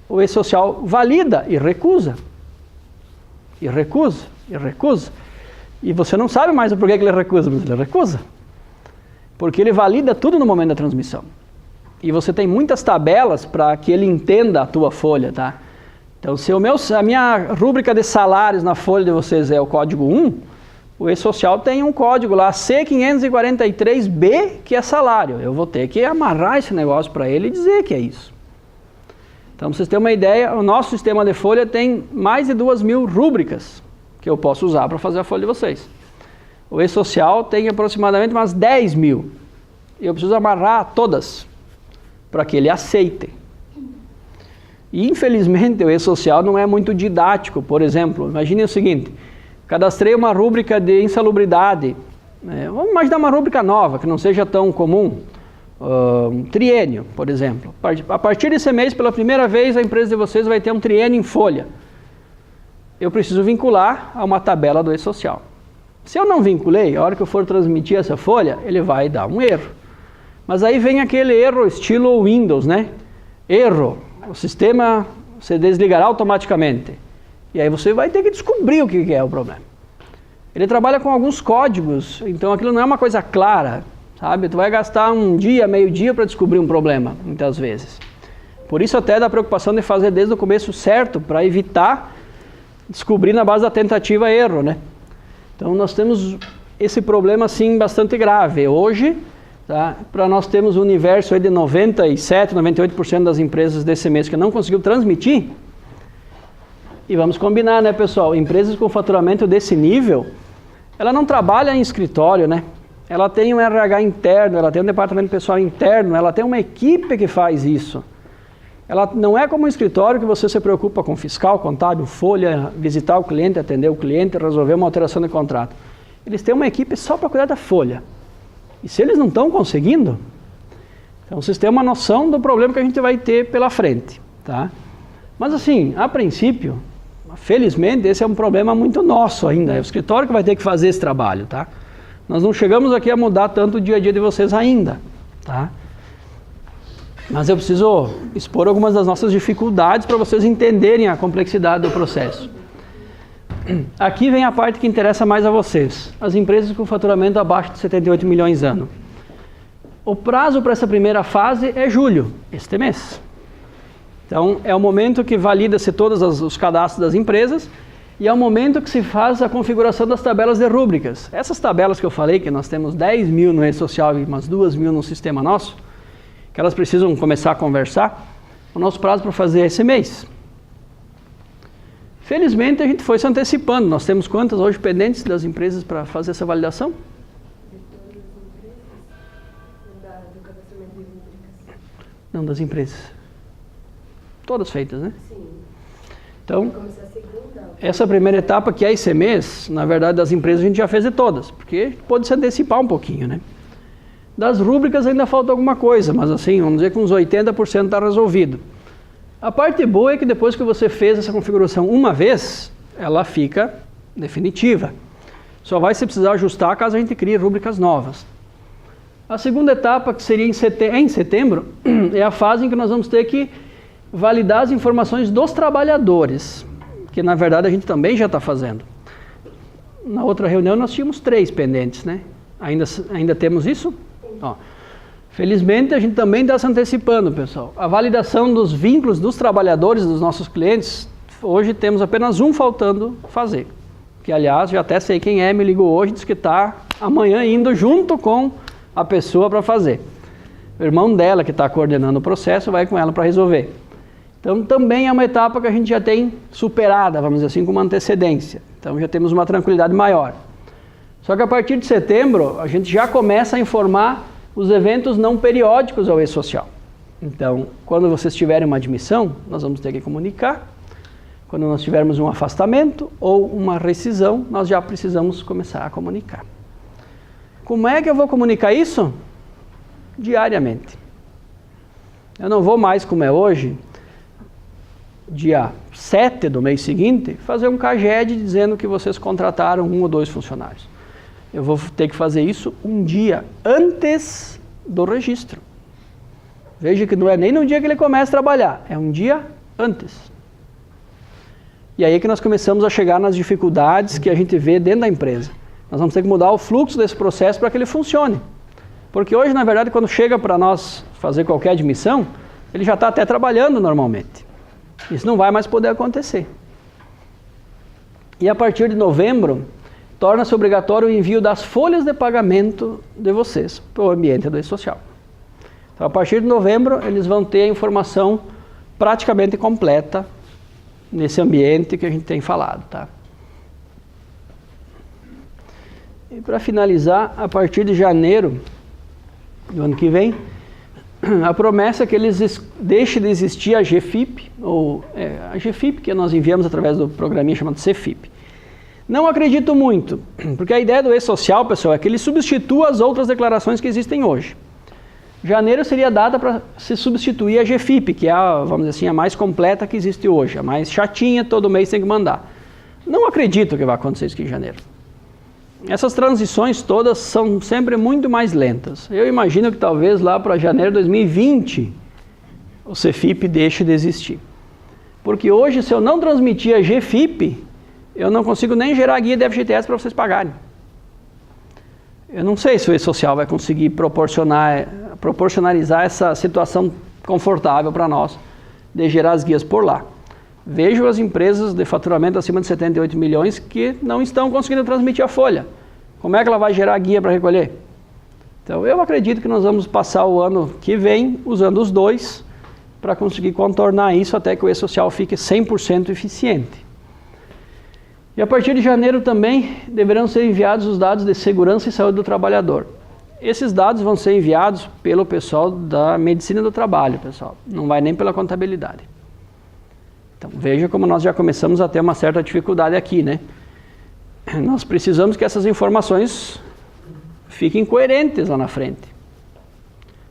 O e-social valida e recusa. E recusa, e recusa. E você não sabe mais o porquê que ele recusa, mas ele recusa. Porque ele valida tudo no momento da transmissão. E você tem muitas tabelas para que ele entenda a tua folha, tá? Então, se a minha rúbrica de salários na folha de vocês é o código 1, o e-social tem um código lá, C543B, que é salário. Eu vou ter que amarrar esse negócio para ele e dizer que é isso. Então, para vocês terem uma ideia, o nosso sistema de folha tem mais de 2.000 rúbricas que eu posso usar para fazer a folha de vocês. O e-social tem aproximadamente umas 10.000. Eu preciso amarrar todas para que ele aceite. E infelizmente o e-social não é muito didático. Por exemplo, imagine o seguinte, cadastrei uma rúbrica de insalubridade, vamos imaginar uma rúbrica nova, que não seja tão comum, triênio, por exemplo. A partir desse mês, pela primeira vez, a empresa de vocês vai ter um triênio em folha. Eu preciso vincular a uma tabela do e-social. Se eu não vinculei, a hora que eu for transmitir essa folha, ele vai dar um erro. Mas aí vem aquele erro estilo Windows, né? Erro, o sistema se desligará automaticamente. E aí você vai ter que descobrir o que é o problema. Ele trabalha com alguns códigos, então aquilo não é uma coisa clara, sabe? Tu vai gastar um dia, meio dia para descobrir um problema, muitas vezes. Por isso até da preocupação de fazer desde o começo certo, para evitar descobrir na base da tentativa erro, né? Então nós temos esse problema assim bastante grave. Hoje, tá, para nós termos um universo aí de 97, 98% das empresas desse mês que não conseguiu transmitir, e vamos combinar, né, pessoal? Empresas com faturamento desse nível, ela não trabalha em escritório, né? Ela tem um RH interno, ela tem um departamento pessoal interno, ela tem uma equipe que faz isso. Ela não é como um escritório que você se preocupa com fiscal, contábil, folha, visitar o cliente, atender o cliente, resolver uma alteração de contrato. Eles têm uma equipe só para cuidar da folha. E se eles não estão conseguindo, então vocês têm uma noção do problema que a gente vai ter pela frente, tá? Mas assim, a princípio, felizmente, esse é um problema muito nosso ainda. É o escritório que vai ter que fazer esse trabalho, tá? Nós não chegamos aqui a mudar tanto o dia a dia de vocês ainda, tá? Mas eu preciso expor algumas das nossas dificuldades para vocês entenderem a complexidade do processo. Aqui vem a parte que interessa mais a vocês. As empresas com faturamento abaixo de 78 milhões ano. O prazo para essa primeira fase é julho, este mês. Então, é o momento que valida-se todos os cadastros das empresas e é o momento que se faz a configuração das tabelas de rúbricas. Essas tabelas que eu falei, que nós temos 10 mil no e-social e umas 2 mil no sistema nosso, que elas precisam começar a conversar, o nosso prazo para fazer é esse mês. Felizmente, a gente foi se antecipando. Nós temos quantas hoje pendentes das empresas para fazer essa validação? Não, das empresas. Todas feitas, né? Sim. Então, essa primeira etapa, que é esse mês, na verdade, das empresas a gente já fez de todas, porque pode se antecipar um pouquinho, né? Das rúbricas ainda falta alguma coisa, mas assim, vamos dizer que uns 80% está resolvido. A parte boa é que depois que você fez essa configuração uma vez, ela fica definitiva. Só vai se precisar ajustar caso a gente crie rúbricas novas. A segunda etapa, que seria em setembro, é a fase em que nós vamos ter que validar as informações dos trabalhadores, que na verdade a gente também já está fazendo. Na outra reunião nós tínhamos 3 pendentes, né? Ainda temos isso? Ó, felizmente a gente também está se antecipando, pessoal. A validação dos vínculos dos trabalhadores, dos nossos clientes, hoje temos apenas um faltando fazer. Que aliás, já até sei quem é, me ligou hoje, disse que está amanhã indo junto com a pessoa para fazer. O irmão dela que está coordenando o processo vai com ela para resolver. Então também é uma etapa que a gente já tem superada, vamos dizer assim, com uma antecedência. Então já temos uma tranquilidade maior. Só que a partir de setembro a gente já começa a informar os eventos não periódicos ao e-social. Então, quando vocês tiverem uma admissão, nós vamos ter que comunicar. Quando nós tivermos um afastamento ou uma rescisão, nós já precisamos começar a comunicar. Como é que eu vou comunicar isso? Diariamente. Eu não vou mais, como é hoje, dia 7 do mês seguinte, fazer um CAGED dizendo que vocês contrataram 1 ou 2 funcionários. Eu vou ter que fazer isso um dia antes do registro. Veja que não é nem no dia que ele começa a trabalhar, é um dia antes. E aí que nós começamos a chegar nas dificuldades que a gente vê dentro da empresa. Nós vamos ter que mudar o fluxo desse processo para que ele funcione. Porque hoje, na verdade, quando chega para nós fazer qualquer admissão, ele já está até trabalhando normalmente. Isso não vai mais poder acontecer. E a partir de novembro, torna-se obrigatório o envio das folhas de pagamento de vocês para o ambiente do e-social. Então, a partir de novembro, eles vão ter a informação praticamente completa nesse ambiente que a gente tem falado, tá? E para finalizar, a partir de janeiro do ano que vem, a promessa é que eles deixem de existir a GFIP, ou a GFIP que nós enviamos através do programinha chamado CFIP. Não acredito muito, porque a ideia do E-Social, pessoal, é que ele substitua as outras declarações que existem hoje. Janeiro seria a data para se substituir a GFIP, que é vamos dizer assim, a mais completa que existe hoje, a mais chatinha, todo mês tem que mandar. Não acredito que vai acontecer isso aqui em janeiro. Essas transições todas são sempre muito mais lentas. Eu imagino que talvez lá para janeiro de 2020 o CFIP deixe de existir. Porque hoje, se eu não transmitir a GFIP, eu não consigo nem gerar guia de FGTS para vocês pagarem. Eu não sei se o E-Social vai conseguir proporcionalizar essa situação confortável para nós de gerar as guias por lá. Vejo as empresas de faturamento acima de 78 milhões que não estão conseguindo transmitir a folha. Como é que ela vai gerar guia para recolher? Então eu acredito que nós vamos passar o ano que vem usando os dois para conseguir contornar isso até que o E-Social fique 100% eficiente. E a partir de janeiro também deverão ser enviados os dados de segurança e saúde do trabalhador. Esses dados vão ser enviados pelo pessoal da medicina do trabalho, pessoal. Não vai nem pela contabilidade. Então veja como nós já começamos a ter uma certa dificuldade aqui, né? Nós precisamos que essas informações fiquem coerentes lá na frente.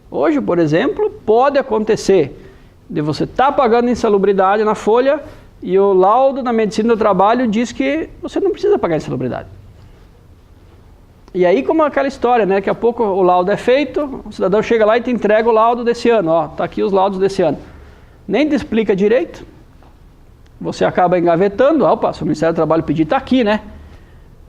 Hoje, por exemplo, pode acontecer de você estar pagando insalubridade na folha e o laudo na medicina do trabalho diz que você não precisa pagar insalubridade. E aí, como aquela história, né? Daqui a pouco o laudo é feito, o cidadão chega lá e te entrega o laudo desse ano. Ó, tá aqui os laudos desse ano. Nem te explica direito. Você acaba engavetando. Opa, se o Ministério do Trabalho pedir, tá aqui, né?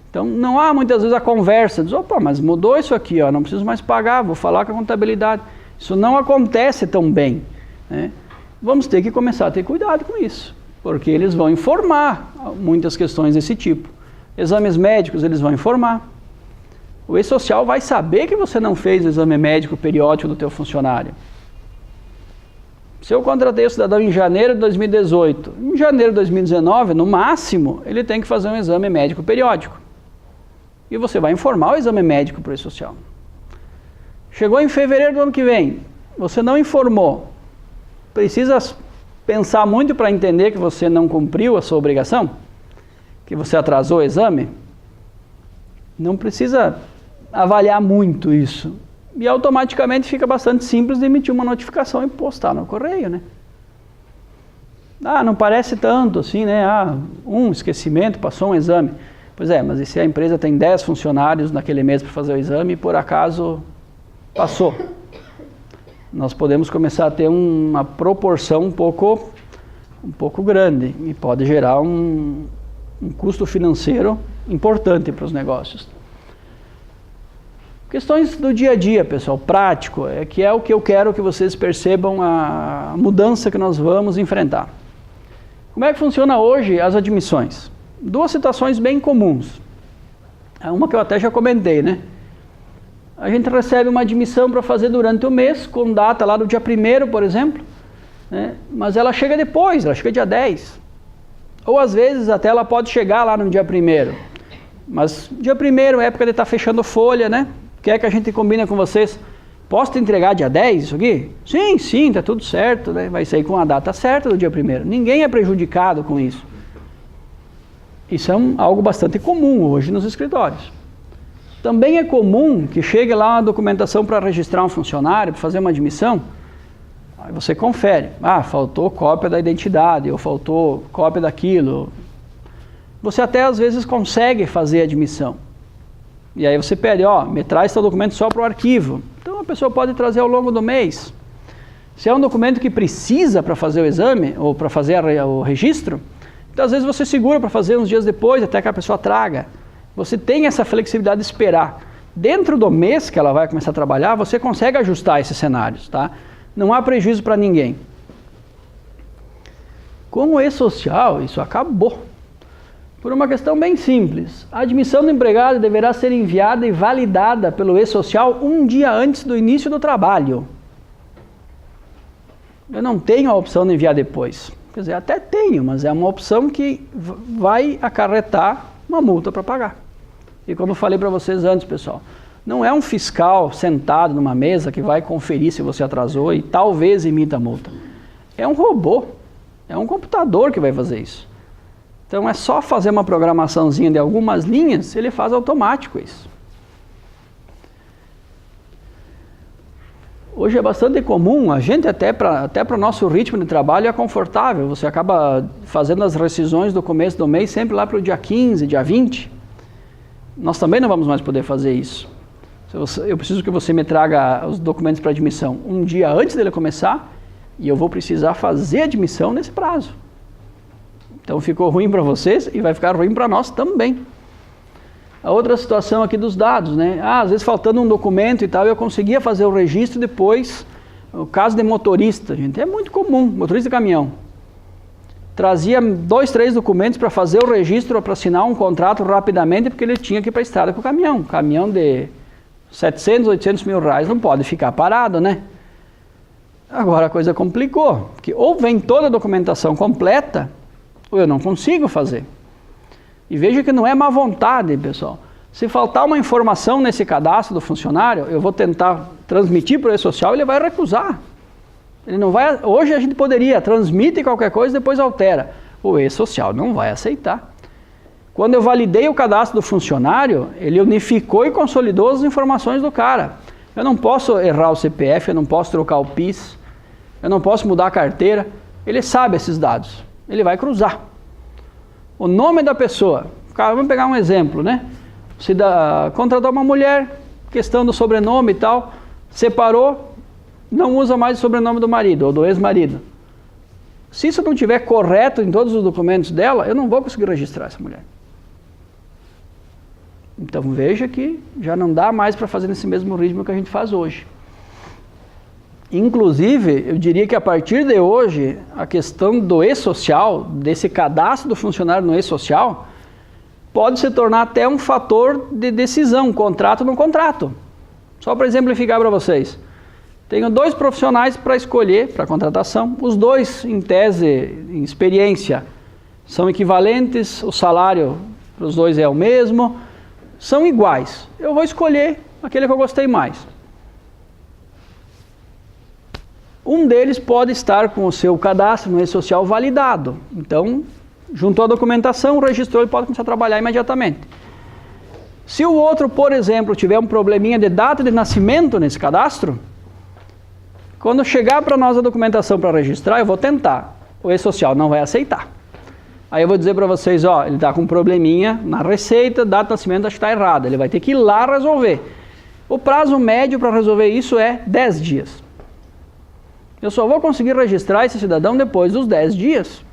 Então, não há muitas vezes a conversa. Diz, opa, mas mudou isso aqui, ó, não preciso mais pagar, vou falar com a contabilidade. Isso não acontece tão bem, né? Vamos ter que começar a ter cuidado com isso, porque eles vão informar muitas questões desse tipo. Exames médicos, eles vão informar. O E-Social vai saber que você não fez o exame médico periódico do teu funcionário. Se eu contratei o cidadão em janeiro de 2018, em janeiro de 2019, no máximo, ele tem que fazer um exame médico periódico. E você vai informar o exame médico para o E-Social. Chegou em fevereiro do ano que vem, você não informou. Precisa pensar muito para entender que você não cumpriu a sua obrigação? Que você atrasou o exame? Não precisa avaliar muito isso. E automaticamente fica bastante simples de emitir uma notificação e postar no correio, né? Ah, não parece tanto assim, né? Ah, esquecimento, passou um exame. Pois é, mas e se a empresa tem 10 funcionários naquele mês para fazer o exame e por acaso passou? Nós podemos começar a ter uma proporção um pouco grande e pode gerar um custo financeiro importante para os negócios. Questões do dia a dia, pessoal, prático, que é o que eu quero que vocês percebam a mudança que nós vamos enfrentar. Como é que funciona hoje as admissões? Duas situações bem comuns. Uma que eu até já comentei, né? A gente recebe uma admissão para fazer durante o mês, com data lá do dia 1º, por exemplo, né? Mas ela chega depois, ela chega dia 10. Ou às vezes até ela pode chegar lá no dia 1º. Mas dia 1º é época de estar fechando folha, né? Quer que a gente combine com vocês? Posso te entregar dia 10 isso aqui? Sim, tá tudo certo, né? Vai sair com a data certa do dia 1º. Ninguém é prejudicado com isso. Isso é algo bastante comum hoje nos escritórios. Também é comum que chegue lá uma documentação para registrar um funcionário, para fazer uma admissão. Aí você confere. Ah, faltou cópia da identidade, ou faltou cópia daquilo. Você até às vezes consegue fazer a admissão. E aí você pede, ó, me traz seu documento só para o arquivo. Então a pessoa pode trazer ao longo do mês. Se é um documento que precisa para fazer o exame, ou para fazer o registro, então às vezes você segura para fazer uns dias depois, até que a pessoa traga. Você tem essa flexibilidade de esperar. Dentro do mês que ela vai começar a trabalhar, você consegue ajustar esses cenários, tá? Não há prejuízo para ninguém. Com o E-Social, isso acabou. Por uma questão bem simples. A admissão do empregado deverá ser enviada e validada pelo E-Social um dia antes do início do trabalho. Eu não tenho a opção de enviar depois. Quer dizer, até tenho, mas é uma opção que vai acarretar uma multa para pagar. E como eu falei para vocês antes, pessoal, Não é um fiscal sentado numa mesa que vai conferir se você atrasou e talvez emita a multa. É um robô, é um computador que vai fazer isso. Então é só fazer uma programaçãozinha de algumas linhas, ele faz automático isso. Hoje é bastante comum, a gente até para o nosso ritmo de trabalho é confortável, você acaba fazendo as rescisões do começo do mês sempre lá para o dia 15, dia 20. Nós também não vamos mais poder fazer isso. Eu preciso que você me traga os documentos para admissão um dia antes dele começar e eu vou precisar fazer a admissão nesse prazo. Então ficou ruim para vocês e vai ficar ruim para nós também. A outra situação aqui dos dados, né? Às vezes faltando um documento e tal, eu conseguia fazer o registro depois. O caso de motorista, gente, é muito comum, motorista de caminhão. Trazia 2, 3 documentos para fazer o registro, para assinar um contrato rapidamente, porque ele tinha que ir para a estrada com o caminhão. Caminhão de 700, 800 mil reais não pode ficar parado, né? Agora a coisa complicou, porque ou vem toda a documentação completa, ou eu não consigo fazer. E veja que não é má vontade, pessoal. Se faltar uma informação nesse cadastro do funcionário, eu vou tentar transmitir para o E-Social e ele vai recusar. Ele não vai. Hoje a gente poderia, transmite qualquer coisa e depois altera. O E-Social não vai aceitar. Quando eu validei o cadastro do funcionário, ele unificou e consolidou as informações do cara. Eu não posso errar o CPF, eu não posso trocar o PIS, eu não posso mudar a carteira. Ele sabe esses dados, ele vai cruzar. O nome da pessoa, cara, vamos pegar um exemplo, né? Se contratou uma mulher, questão do sobrenome e tal, separou, não usa mais o sobrenome do marido ou do ex-marido. Se isso não estiver correto em todos os documentos dela, eu não vou conseguir registrar essa mulher. Então veja que já não dá mais para fazer nesse mesmo ritmo que a gente faz hoje. Inclusive, eu diria que a partir de hoje, a questão do E-Social, desse cadastro do funcionário no E-Social, pode se tornar até um fator de decisão, contrato ou não contrato. Só para exemplificar para vocês. Tenho 2 profissionais para escolher, para contratação. Os 2, em tese, em experiência, são equivalentes, o salário para os 2 é o mesmo, são iguais. Eu vou escolher aquele que eu gostei mais. Um deles pode estar com o seu cadastro no E-Social validado. Então, juntou a documentação, registrou e pode começar a trabalhar imediatamente. Se o outro, por exemplo, tiver um probleminha de data de nascimento nesse cadastro, quando chegar para nós a documentação para registrar, eu vou tentar. O E-Social não vai aceitar. Aí eu vou dizer para vocês, ó, ele está com um probleminha na receita, data de nascimento acho que está errada. Ele vai ter que ir lá resolver. O prazo médio para resolver isso é 10 dias. Eu só vou conseguir registrar esse cidadão depois dos 10 dias.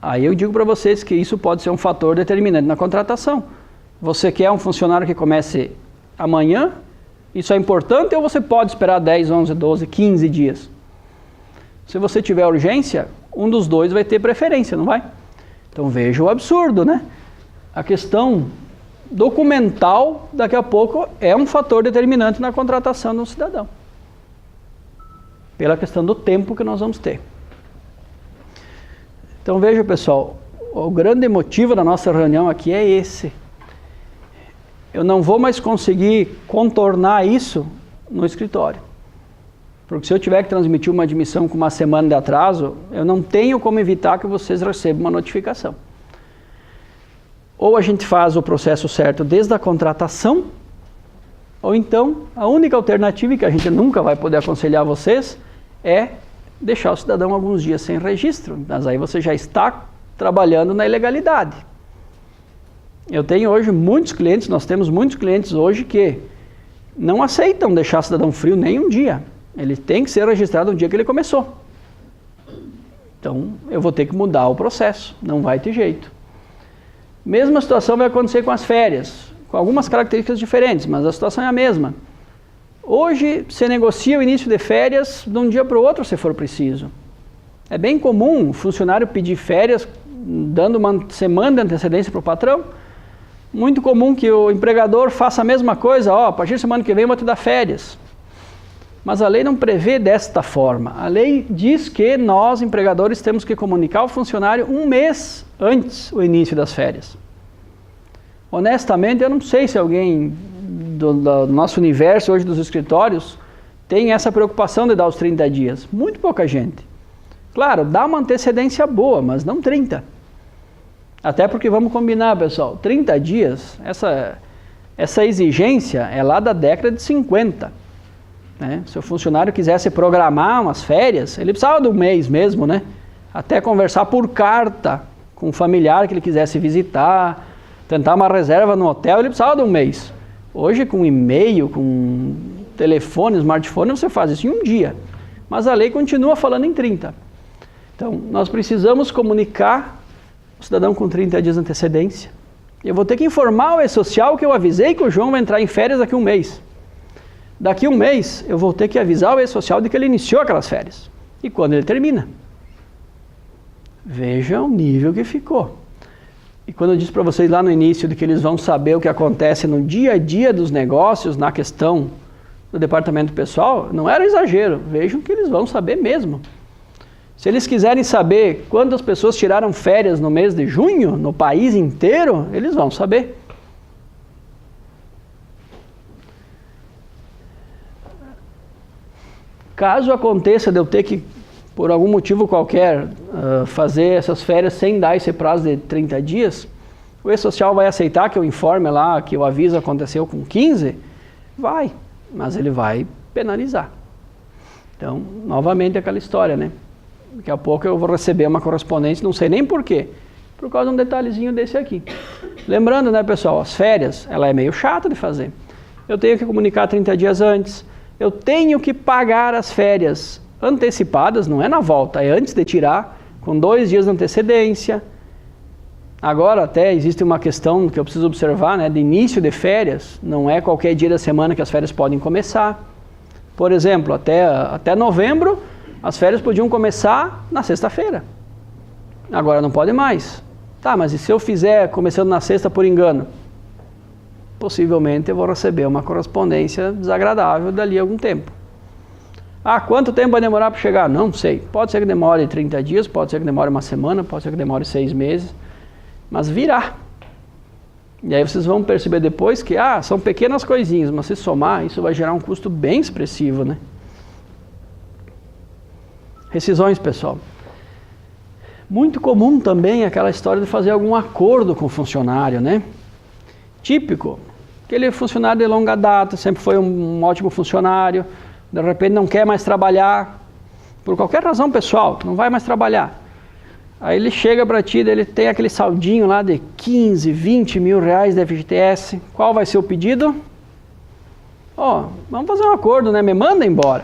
Aí eu digo para vocês que isso pode ser um fator determinante na contratação. Você quer um funcionário que comece amanhã? Isso é importante ou você pode esperar 10, 11, 12, 15 dias? Se você tiver urgência, um dos 2 vai ter preferência, não vai? Então veja o absurdo, né? A questão documental, daqui a pouco, é um fator determinante na contratação de um cidadão. Pela questão do tempo que nós vamos ter. Então veja, pessoal, o grande motivo da nossa reunião aqui é esse. Eu não vou mais conseguir contornar isso no escritório. Porque se eu tiver que transmitir uma admissão com uma semana de atraso, eu não tenho como evitar que vocês recebam uma notificação. Ou a gente faz o processo certo desde a contratação, ou então a única alternativa, que a gente nunca vai poder aconselhar vocês, é deixar o cidadão alguns dias sem registro. Mas aí você já está trabalhando na ilegalidade. Eu tenho hoje muitos clientes, nós temos muitos clientes hoje que não aceitam deixar o cidadão frio nem um dia. Ele tem que ser registrado no dia que ele começou. Então, eu vou ter que mudar o processo, não vai ter jeito. Mesma situação vai acontecer com as férias, com algumas características diferentes, mas a situação é a mesma. Hoje, você negocia o início de férias de um dia para o outro, se for preciso. É bem comum o funcionário pedir férias, dando uma semana de antecedência para o patrão. Muito comum que o empregador faça a mesma coisa, ó, a partir da semana que vem eu vou te dar férias. Mas a lei não prevê desta forma. A lei diz que nós, empregadores, temos que comunicar ao funcionário um mês antes do início das férias. Honestamente, eu não sei se alguém do nosso universo hoje dos escritórios tem essa preocupação de dar os 30 dias. Muito pouca gente. Claro, dá uma antecedência boa, mas não 30. Até porque, vamos combinar, pessoal, 30 dias, essa exigência é lá da década de 50. Né? Se o funcionário quisesse programar umas férias, ele precisava de um mês mesmo, né? Até conversar por carta com um familiar que ele quisesse visitar, tentar uma reserva no hotel, ele precisava de um mês. Hoje, com e-mail, com telefone, smartphone, você faz isso em um dia. Mas a lei continua falando em 30. Então, nós precisamos comunicar o cidadão com 30 dias de antecedência. Eu vou ter que informar o E-Social que eu avisei que o João vai entrar em férias daqui a um mês. Daqui a um mês, eu vou ter que avisar o E-Social de que ele iniciou aquelas férias. E quando ele termina. Veja o nível que ficou. E quando eu disse para vocês lá no início de que eles vão saber o que acontece no dia a dia dos negócios, na questão do departamento pessoal, não era exagero. Vejam que eles vão saber mesmo. Se eles quiserem saber quantas pessoas tiraram férias no mês de junho, no país inteiro, eles vão saber. Caso aconteça de eu ter que, por algum motivo qualquer, fazer essas férias sem dar esse prazo de 30 dias, o E-Social vai aceitar que eu informe lá que o aviso aconteceu com 15? Vai, mas ele vai penalizar. Então, novamente aquela história, né? Daqui a pouco eu vou receber uma correspondência, não sei nem por quê, por causa de um detalhezinho desse aqui. Lembrando, né, pessoal, as férias, ela é meio chata de fazer. Eu tenho que comunicar 30 dias antes, eu tenho que pagar as férias antecipadas, não é na volta, é antes de tirar, com 2 dias de antecedência. Agora até existe uma questão que eu preciso observar, né, de início de férias, não é qualquer dia da semana que as férias podem começar. Por exemplo, até novembro, as férias podiam começar na sexta-feira. Agora não pode mais. Tá, mas e se eu fizer começando na sexta por engano? Possivelmente eu vou receber uma correspondência desagradável dali a algum tempo. Ah, quanto tempo vai demorar para chegar? Não sei. Pode ser que demore 30 dias, pode ser que demore uma semana, pode ser que demore 6 meses, mas virá. E aí vocês vão perceber depois que, são pequenas coisinhas, mas se somar, isso vai gerar um custo bem expressivo, né? Rescisões, pessoal. Muito comum também aquela história de fazer algum acordo com o funcionário, né? Típico. Aquele funcionário de longa data, sempre foi um ótimo funcionário, de repente não quer mais trabalhar, por qualquer razão pessoal, não vai mais trabalhar. Aí ele chega para ti, ele tem aquele saldinho lá de 15, 20 mil reais de FGTS. Qual vai ser o pedido? Vamos fazer um acordo, né? Me manda embora,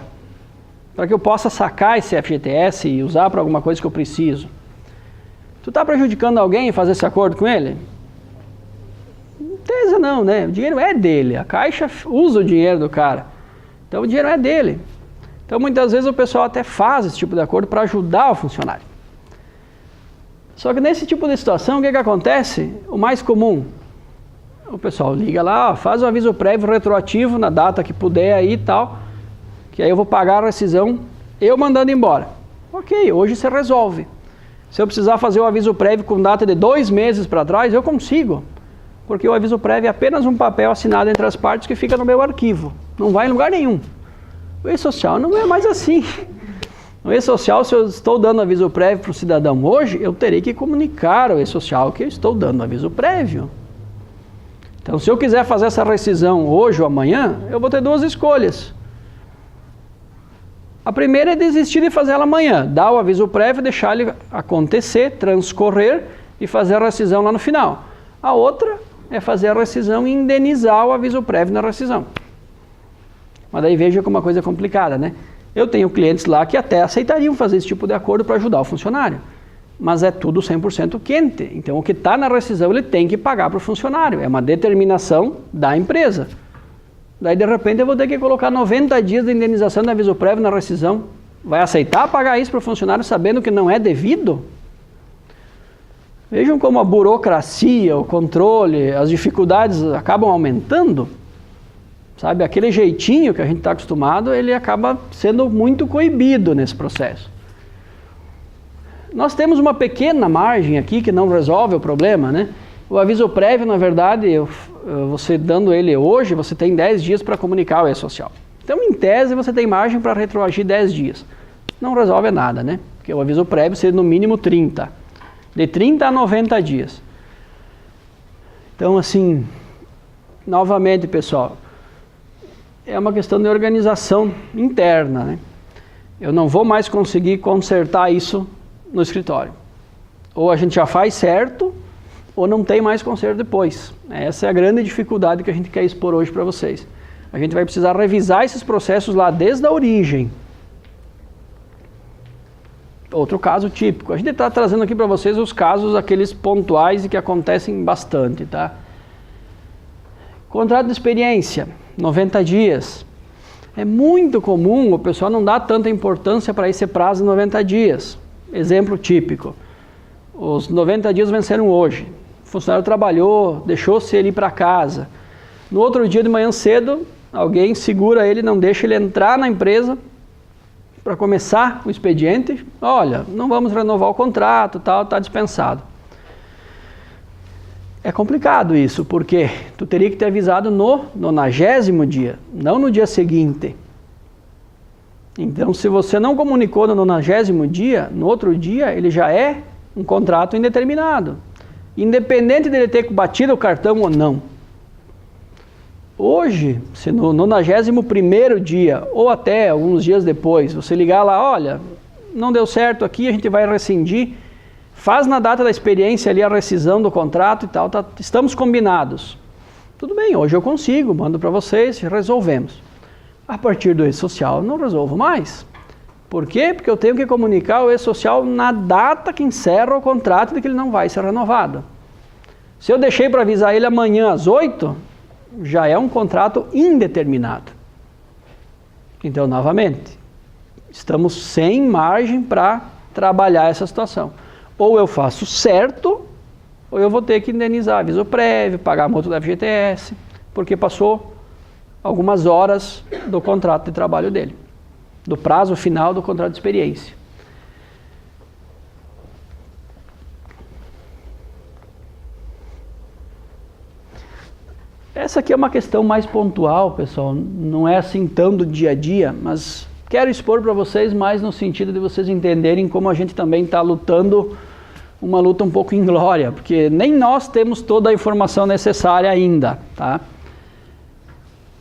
para que eu possa sacar esse FGTS e usar para alguma coisa que eu preciso. Tu está prejudicando alguém em fazer esse acordo com ele? Certeza não, né? O dinheiro é dele, a Caixa usa o dinheiro do cara. Então o dinheiro é dele. Então muitas vezes o pessoal até faz esse tipo de acordo para ajudar o funcionário. Só que nesse tipo de situação, o que acontece? O mais comum, o pessoal liga lá, faz o aviso prévio retroativo na data que puder aí e tal, que aí eu vou pagar a rescisão, eu mandando embora. Ok, hoje você resolve. Se eu precisar fazer o aviso prévio com data de 2 meses para trás, eu consigo. Porque o aviso prévio é apenas um papel assinado entre as partes que fica no meu arquivo. Não vai em lugar nenhum. O E-Social não é mais assim. No E-Social, se eu estou dando aviso prévio para o cidadão hoje, eu terei que comunicar ao E-Social que eu estou dando aviso prévio. Então, se eu quiser fazer essa rescisão hoje ou amanhã, eu vou ter 2 escolhas. A primeira é desistir de fazer ela amanhã, dar o aviso prévio, deixar ele acontecer, transcorrer e fazer a rescisão lá no final. A outra é fazer a rescisão e indenizar o aviso prévio na rescisão. Mas daí veja como uma coisa complicada, né? Eu tenho clientes lá que até aceitariam fazer esse tipo de acordo para ajudar o funcionário. Mas é tudo 100% quente. Então o que está na rescisão ele tem que pagar para o funcionário. É uma determinação da empresa. Daí de repente eu vou ter que colocar 90 dias de indenização de aviso prévio na rescisão. Vai aceitar pagar isso para o funcionário sabendo que não é devido? Vejam como a burocracia, o controle, as dificuldades acabam aumentando. Sabe, aquele jeitinho que a gente está acostumado, ele acaba sendo muito coibido nesse processo. Nós temos uma pequena margem aqui que não resolve o problema, né? O aviso prévio, na verdade, você dando ele hoje, você tem 10 dias para comunicar o E-Social. Então, em tese, você tem margem para retroagir 10 dias. Não resolve nada, né? Porque o aviso prévio seria no mínimo 30. De 30 a 90 dias. Então, assim, novamente, pessoal, é uma questão de organização interna, né? Eu não vou mais conseguir consertar isso no escritório. Ou a gente já faz certo, ou não tem mais conserto depois. Essa é a grande dificuldade que a gente quer expor hoje para vocês. A gente vai precisar revisar esses processos lá desde a origem. Outro caso típico. A gente está trazendo aqui para vocês os casos, aqueles pontuais e que acontecem bastante, tá? Contrato de experiência, 90 dias. É muito comum, o pessoal não dá tanta importância para esse prazo de 90 dias. Exemplo típico. Os 90 dias venceram hoje. O funcionário trabalhou, deixou-se ele ir para casa. No outro dia de manhã cedo, alguém segura ele, não deixa ele entrar na empresa para começar o expediente. Olha, não vamos renovar o contrato, tal, está dispensado. É complicado isso, porque tu teria que ter avisado no 90º dia, não no dia seguinte. Então, se você não comunicou no 90º dia, no outro dia ele já é um contrato indeterminado, independente dele ter batido o cartão ou não. Hoje, se no 91º dia, ou até alguns dias depois, você ligar lá, olha, não deu certo aqui, a gente vai rescindir, faz na data da experiência ali a rescisão do contrato e tal, estamos combinados. Tudo bem, hoje eu consigo, mando para vocês, resolvemos. A partir do E-Social, não resolvo mais. Por quê? Porque eu tenho que comunicar o E-Social na data que encerra o contrato de que ele não vai ser renovado. Se eu deixei para avisar ele amanhã às 8, já é um contrato indeterminado. Então, novamente, estamos sem margem para trabalhar essa situação. Ou eu faço certo, ou eu vou ter que indenizar aviso prévio, pagar a multa da FGTS, porque passou algumas horas do contrato de trabalho dele, do prazo final do contrato de experiência. Essa aqui é uma questão mais pontual, pessoal, não é assim tão do dia a dia, mas quero expor para vocês mais no sentido de vocês entenderem como a gente também está lutando uma luta um pouco inglória, porque nem nós temos toda a informação necessária ainda, tá?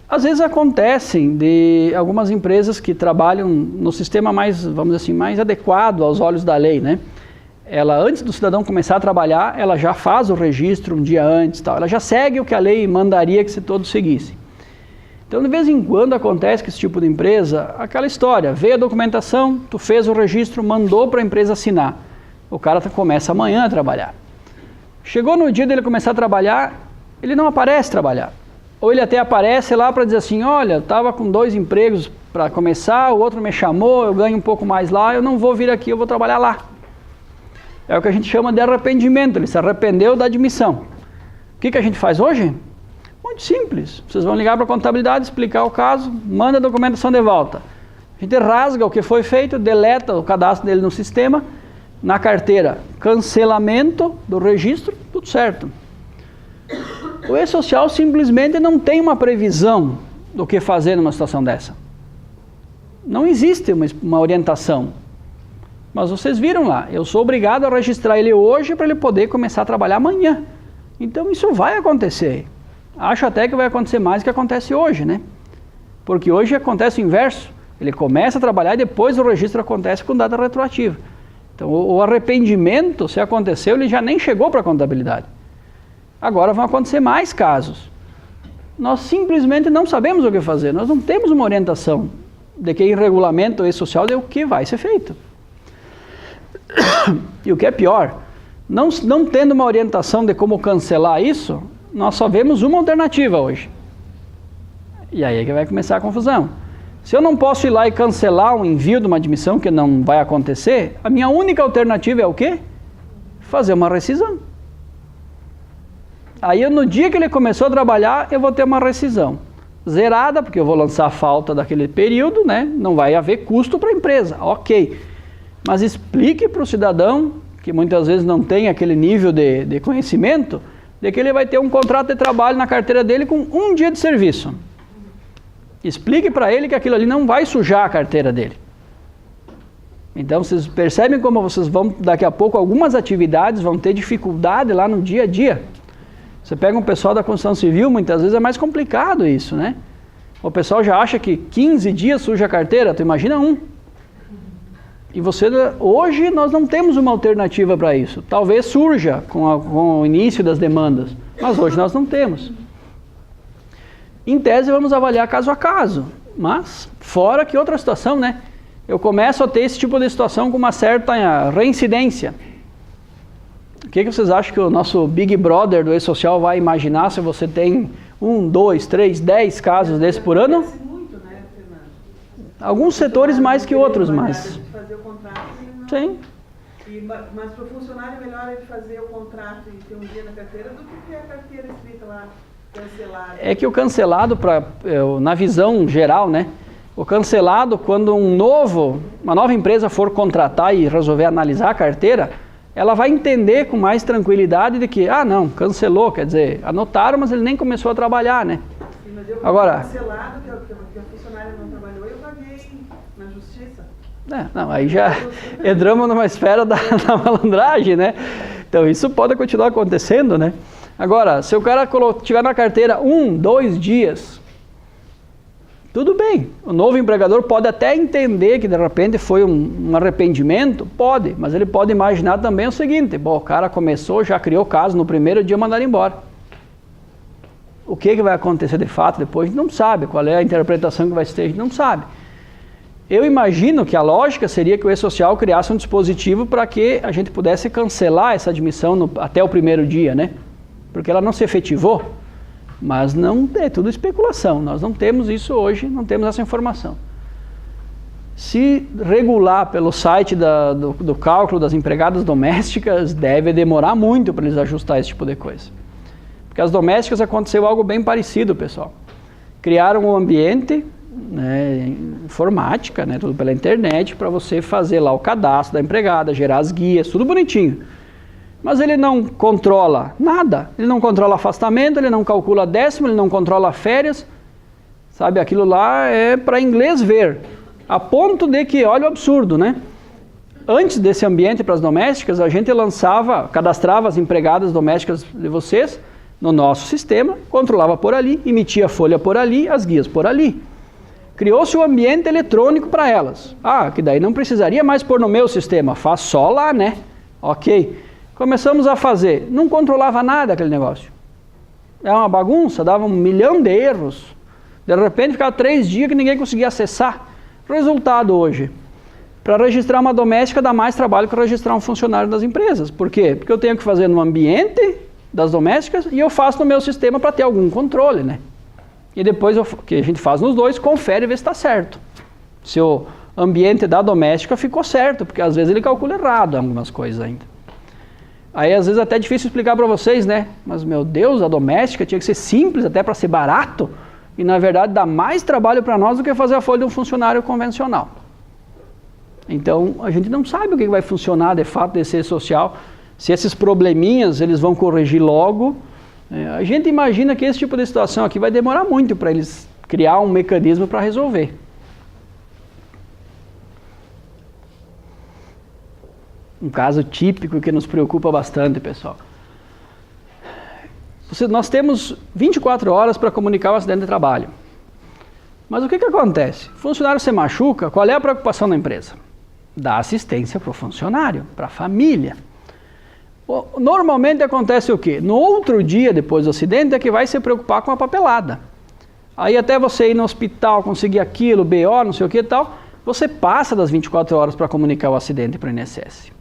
Às vezes acontecem de algumas empresas que trabalham no sistema mais, vamos dizer assim, mais adequado aos olhos da lei, né? Ela, antes do cidadão começar a trabalhar, ela já faz o registro um dia antes, tal. Ela já segue o que a lei mandaria que se todos seguissem. Então, de vez em quando acontece que esse tipo de empresa, aquela história, veio a documentação, tu fez o registro, mandou para a empresa assinar. O cara começa amanhã a trabalhar. Chegou no dia dele começar a trabalhar, ele não aparece trabalhar. Ou ele até aparece lá para dizer assim, olha, eu estava com 2 empregos para começar, o outro me chamou, eu ganho um pouco mais lá, eu não vou vir aqui, eu vou trabalhar lá. É o que a gente chama de arrependimento, ele se arrependeu da admissão. O que a gente faz hoje? Muito simples, vocês vão ligar para a contabilidade, explicar o caso, manda a documentação de volta. A gente rasga o que foi feito, deleta o cadastro dele no sistema, na carteira, cancelamento do registro, tudo certo. O E-Social simplesmente não tem uma previsão do que fazer numa situação dessa. Não existe uma orientação. Mas vocês viram lá, eu sou obrigado a registrar ele hoje para ele poder começar a trabalhar amanhã. Então isso vai acontecer. Acho até que vai acontecer mais do que acontece hoje, né? Porque hoje acontece o inverso. Ele começa a trabalhar e depois o registro acontece com data retroativa. Então o arrependimento, se aconteceu, ele já nem chegou para a contabilidade. Agora vão acontecer mais casos. Nós simplesmente não sabemos o que fazer. Nós não temos uma orientação de que em regulamento E-Social é o que vai ser feito. E o que é pior, não tendo uma orientação de como cancelar isso, nós só vemos uma alternativa hoje. E aí é que vai começar a confusão. Se eu não posso ir lá e cancelar um envio de uma admissão que não vai acontecer, a minha única alternativa é o quê? Fazer uma rescisão. Aí no dia que ele começou a trabalhar, eu vou ter uma rescisão zerada, porque eu vou lançar a falta daquele período, né? Não vai haver custo para a empresa, ok. Mas explique para o cidadão, que muitas vezes não tem aquele nível de conhecimento, de que ele vai ter um contrato de trabalho na carteira dele com 1 dia de serviço. Explique para ele que aquilo ali não vai sujar a carteira dele. Então, vocês percebem como vocês vão, daqui a pouco, algumas atividades vão ter dificuldade lá no dia a dia. Você pega um pessoal da construção civil, muitas vezes é mais complicado isso, né? O pessoal já acha que 15 dias suja a carteira, tu imagina um. E hoje nós não temos uma alternativa para isso. Talvez surja com o início das demandas, mas hoje nós não temos. Em tese, vamos avaliar caso a caso, mas fora que outra situação, né? Eu começo a ter esse tipo de situação com uma certa reincidência. O que vocês acham que o nosso Big Brother do E-Social vai imaginar se você tem 1, 2, 3, 10 casos desse por ano? Muito, né, Fernando? Alguns setores mais que outros, mas... Fazer o contrato, sim. Mas para o funcionário é melhor ele fazer o contrato e ter um dia na carteira do que ter a carteira escrita lá, cancelada. É que o cancelado, na visão geral, né? O cancelado, quando uma nova empresa for contratar e resolver analisar a carteira, ela vai entender com mais tranquilidade de que, não, cancelou, quer dizer, anotaram, mas ele nem começou a trabalhar, né? Sim, mas eu agora, cancelado, que o funcionário não trabalhou, eu paguei na justiça. Não, aí já entramos numa esfera da malandragem, né? Então isso pode continuar acontecendo, né? Agora, se o cara tiver na carteira 1, 2 dias, tudo bem, o novo empregador pode até entender que de repente foi um arrependimento, pode, mas ele pode imaginar também o seguinte, o cara começou, já criou caso, no primeiro dia mandaram embora. O que vai acontecer de fato depois, a gente não sabe, qual é a interpretação que vai ter, a gente não sabe. Eu imagino que a lógica seria que o E-Social criasse um dispositivo para que a gente pudesse cancelar essa admissão até o primeiro dia, né? Porque ela não se efetivou. Mas não é tudo especulação, nós não temos isso hoje, não temos essa informação. Se regular pelo site do cálculo das empregadas domésticas, deve demorar muito para eles ajustar esse tipo de coisa. Porque as domésticas aconteceu algo bem parecido, pessoal. Criaram um ambiente, né, informática, né, tudo pela internet, para você fazer lá o cadastro da empregada, gerar as guias, tudo bonitinho. Mas ele não controla nada, ele não controla afastamento, ele não calcula décimo, ele não controla férias, sabe, aquilo lá é para inglês ver, a ponto de que, olha o absurdo, né? Antes desse ambiente para as domésticas, a gente cadastrava as empregadas domésticas de vocês no nosso sistema, controlava por ali, emitia a folha por ali, as guias por ali. Criou-se um ambiente eletrônico para elas. Que daí não precisaria mais pôr no meu sistema, faz só lá, né? Ok. Começamos a fazer, não controlava nada aquele negócio. É uma bagunça, dava 1 milhão de erros. De repente ficava 3 dias que ninguém conseguia acessar. Resultado hoje, para registrar uma doméstica dá mais trabalho que registrar um funcionário das empresas. Por quê? Porque eu tenho que fazer no ambiente das domésticas e eu faço no meu sistema para ter algum controle, né? E depois, que a gente faz nos dois, confere e vê se está certo. Se o ambiente da doméstica ficou certo, porque às vezes ele calcula errado algumas coisas ainda. Aí às vezes até é difícil explicar para vocês, né? Mas meu Deus, a doméstica tinha que ser simples até para ser barato. E na verdade dá mais trabalho para nós do que fazer a folha de um funcionário convencional. Então a gente não sabe o que vai funcionar de fato desse E-Social. Se esses probleminhas eles vão corrigir logo. A gente imagina que esse tipo de situação aqui vai demorar muito para eles criar um mecanismo para resolver. Um caso típico que nos preocupa bastante, pessoal. Nós temos 24 horas para comunicar um acidente de trabalho. Mas o que acontece? O funcionário se machuca, qual é a preocupação da empresa? Dar assistência para o funcionário, para a família. Normalmente acontece o quê? No outro dia, depois do acidente, é que vai se preocupar com a papelada. Aí até você ir no hospital, conseguir aquilo, BO, não sei o que e tal, você passa das 24 horas para comunicar o acidente para o INSS.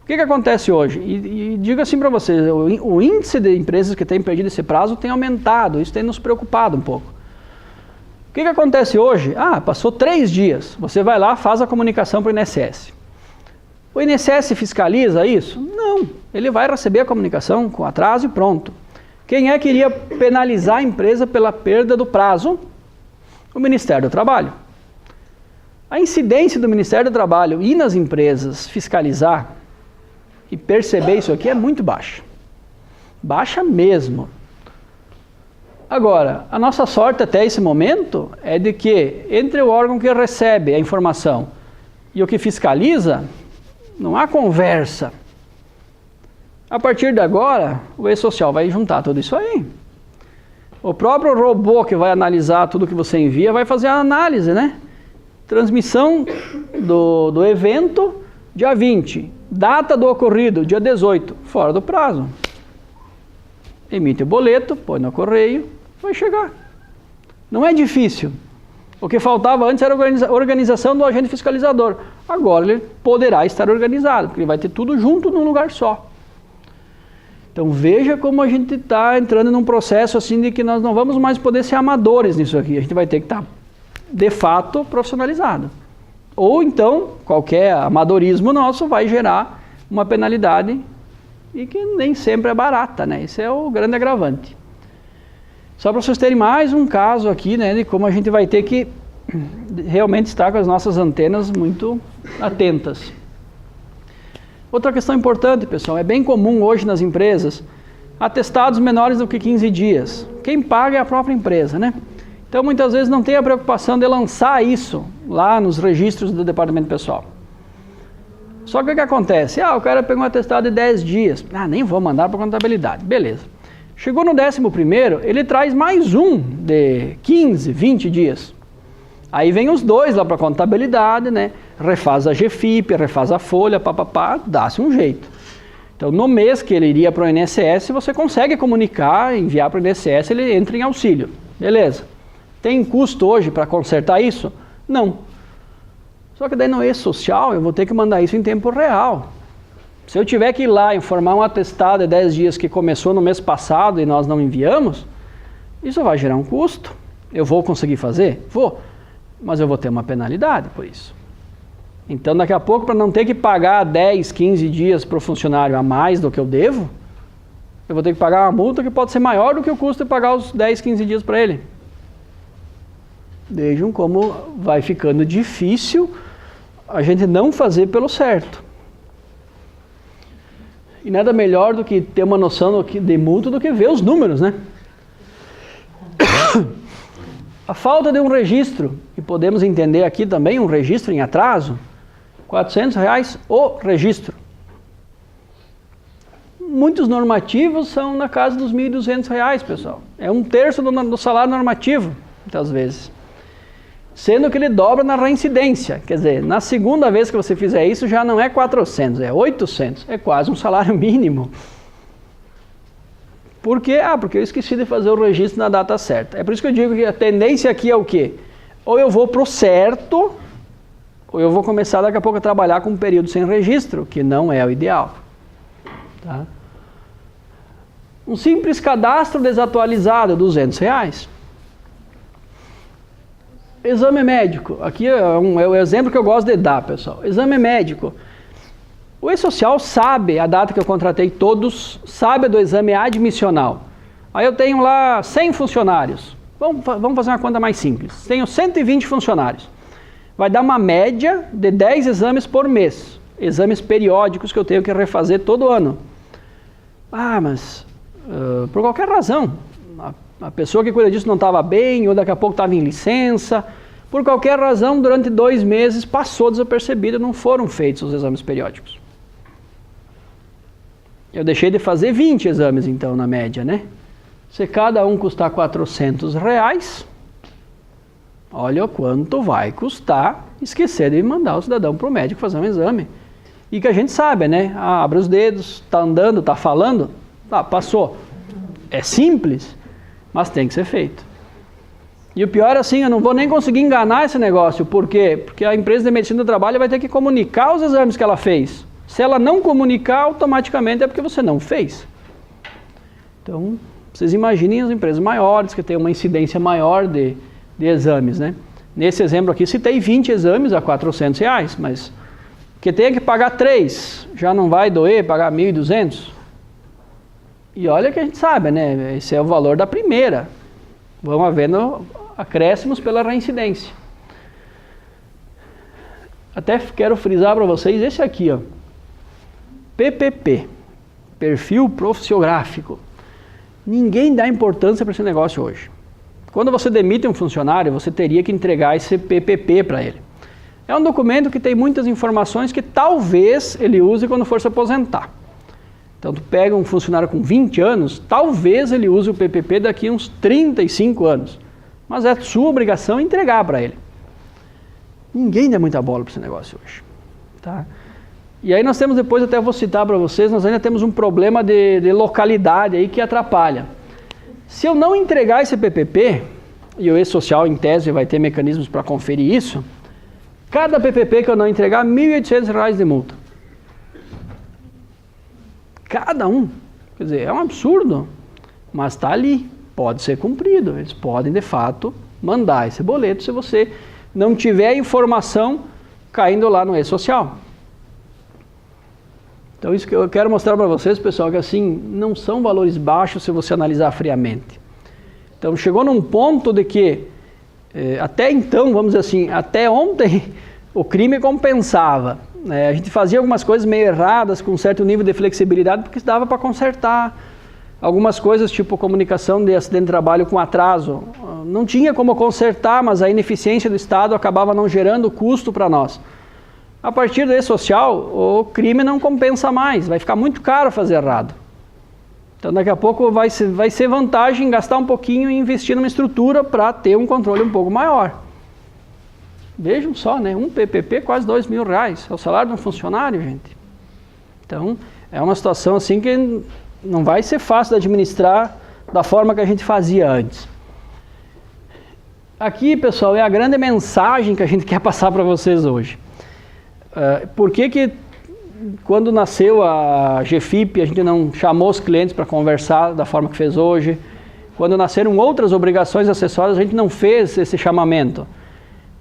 O que acontece hoje? E digo assim para vocês, o índice de empresas que têm perdido esse prazo tem aumentado, isso tem nos preocupado um pouco. O que acontece hoje? Passou 3 dias, você vai lá, faz a comunicação para o INSS. O INSS fiscaliza isso? Não, ele vai receber a comunicação com atraso e pronto. Quem é que iria penalizar a empresa pela perda do prazo? O Ministério do Trabalho. A incidência do Ministério do Trabalho ir nas empresas fiscalizar e perceber isso aqui é muito baixa. Baixa mesmo. Agora, a nossa sorte até esse momento é de que entre o órgão que recebe a informação e o que fiscaliza, não há conversa. A partir de agora, o e-social vai juntar tudo isso aí. O próprio robô que vai analisar tudo que você envia vai fazer a análise, né? Transmissão do evento, dia 20. Data do ocorrido, dia 18. Fora do prazo. Emite o boleto, põe no correio, vai chegar. Não é difícil. O que faltava antes era a organização do agente fiscalizador. Agora ele poderá estar organizado, porque ele vai ter tudo junto num lugar só. Então veja como a gente está entrando num processo assim de que nós não vamos mais poder ser amadores nisso aqui. A gente vai ter que estar, de fato, profissionalizado. Ou então, qualquer amadorismo nosso vai gerar uma penalidade e que nem sempre é barata, né? Esse é o grande agravante. Só para vocês terem mais um caso aqui, né, de como a gente vai ter que realmente estar com as nossas antenas muito atentas. Outra questão importante, pessoal, é bem comum hoje nas empresas atestados menores do que 15 dias. Quem paga é a própria empresa, né? Então muitas vezes não tem a preocupação de lançar isso lá nos registros do departamento pessoal. Só que o que acontece? O cara pegou um atestado de 10 dias. Nem vou mandar para contabilidade. Beleza. Chegou no 11º, ele traz mais um de 15, 20 dias. Aí vem os dois lá para a contabilidade, né? Refaz a GFIP, refaz a folha, papapá, dá-se um jeito. Então, no mês que ele iria para o INSS, você consegue comunicar, enviar para o INSS, ele entra em auxílio. Beleza. Tem custo hoje para consertar isso? Não. Só que daí no e-social eu vou ter que mandar isso em tempo real. Se eu tiver que ir lá informar um atestado de 10 dias que começou no mês passado e nós não enviamos, isso vai gerar um custo. Eu vou conseguir fazer? Vou. Mas eu vou ter uma penalidade por isso. Então daqui a pouco, para não ter que pagar 10, 15 dias para o funcionário a mais do que eu devo, eu vou ter que pagar uma multa que pode ser maior do que o custo de pagar os 10, 15 dias para ele. Vejam como vai ficando difícil a gente não fazer pelo certo. E nada melhor do que ter uma noção de multa do que ver os números, né? A falta de um registro, e podemos entender aqui também um registro em atraso, R$400 o registro. Muitos normativos são na casa dos R$1.200, pessoal. É 1/3 do salário normativo, muitas vezes. Sendo que ele dobra na reincidência. Quer dizer, na segunda vez que você fizer isso, já não é 400, é 800. É quase um salário mínimo. Por quê? Porque eu esqueci de fazer o registro na data certa. É por isso que eu digo que a tendência aqui é o quê? Ou eu vou pro certo, ou eu vou começar daqui a pouco a trabalhar com um período sem registro, que não é o ideal. Tá? Um simples cadastro desatualizado, R$200. Exame médico. Aqui é o exemplo que eu gosto de dar, pessoal. Exame médico. O e-social sabe a data que eu contratei todos, sabe do exame admissional. Aí eu tenho lá 100 funcionários. Vamos fazer uma conta mais simples. Tenho 120 funcionários. Vai dar uma média de 10 exames por mês. Exames periódicos que eu tenho que refazer todo ano. Mas por qualquer razão, a pessoa que cuida disso não estava bem, ou daqui a pouco estava em licença. Por qualquer razão, durante 2 meses passou desapercebido, não foram feitos os exames periódicos. Eu deixei de fazer 20 exames, então, na média, né? Se cada um custar R$400, olha o quanto vai custar esquecer de mandar o cidadão para o médico fazer um exame. E que a gente sabe, né? Abre os dedos, está andando, está falando, passou. É simples, mas tem que ser feito. E o pior é assim, eu não vou nem conseguir enganar esse negócio. Por quê? Porque a empresa de medicina do trabalho vai ter que comunicar os exames que ela fez. Se ela não comunicar, automaticamente é porque você não fez. Então, vocês imaginem as empresas maiores, que têm uma incidência maior de exames, né? Nesse exemplo aqui, citei 20 exames a R$400, mas que tenha que pagar 3, já não vai doer pagar 1.200? E olha que a gente sabe, né? Esse é o valor da primeira. Vamos havendo acréscimos pela reincidência. Até quero frisar para vocês esse aqui, ó. PPP, Perfil Profissiográfico. Ninguém dá importância para esse negócio hoje. Quando você demite um funcionário, você teria que entregar esse PPP para ele. É um documento que tem muitas informações que talvez ele use quando for se aposentar. Então, tu pega um funcionário com 20 anos, talvez ele use o PPP daqui a uns 35 anos. Mas é sua obrigação entregar para ele. Ninguém dá muita bola para esse negócio hoje. Tá? E aí nós temos, depois até vou citar para vocês, nós ainda temos um problema de localidade aí que atrapalha. Se eu não entregar esse PPP, e o E-Social em tese vai ter mecanismos para conferir isso, cada PPP que eu não entregar, R$ 1.800 de multa. Cada um. Quer dizer, é um absurdo, mas está ali, pode ser cumprido. Eles podem, de fato, mandar esse boleto se você não tiver a informação caindo lá no E-Social. Então isso que eu quero mostrar para vocês, pessoal, que assim, não são valores baixos se você analisar friamente. Então chegou num ponto de que, até então, vamos dizer assim, até ontem o crime compensava. A gente fazia algumas coisas meio erradas, com um certo nível de flexibilidade, porque dava para consertar. Algumas coisas, tipo comunicação de acidente de trabalho com atraso, não tinha como consertar, mas a ineficiência do Estado acabava não gerando custo para nós. A partir do E-Social, o crime não compensa mais, vai ficar muito caro fazer errado. Então daqui a pouco vai ser vantagem gastar um pouquinho e investir numa estrutura para ter um controle um pouco maior. Vejam só, né? Um PPP quase R$ 2.000, é o salário de um funcionário, gente. Então é uma situação assim que não vai ser fácil de administrar da forma que a gente fazia antes. Aqui, pessoal, é a grande mensagem que a gente quer passar para vocês hoje. Por que quando nasceu a GFIP a gente não chamou os clientes para conversar da forma que fez hoje? Quando nasceram outras obrigações acessórias a gente não fez esse chamamento?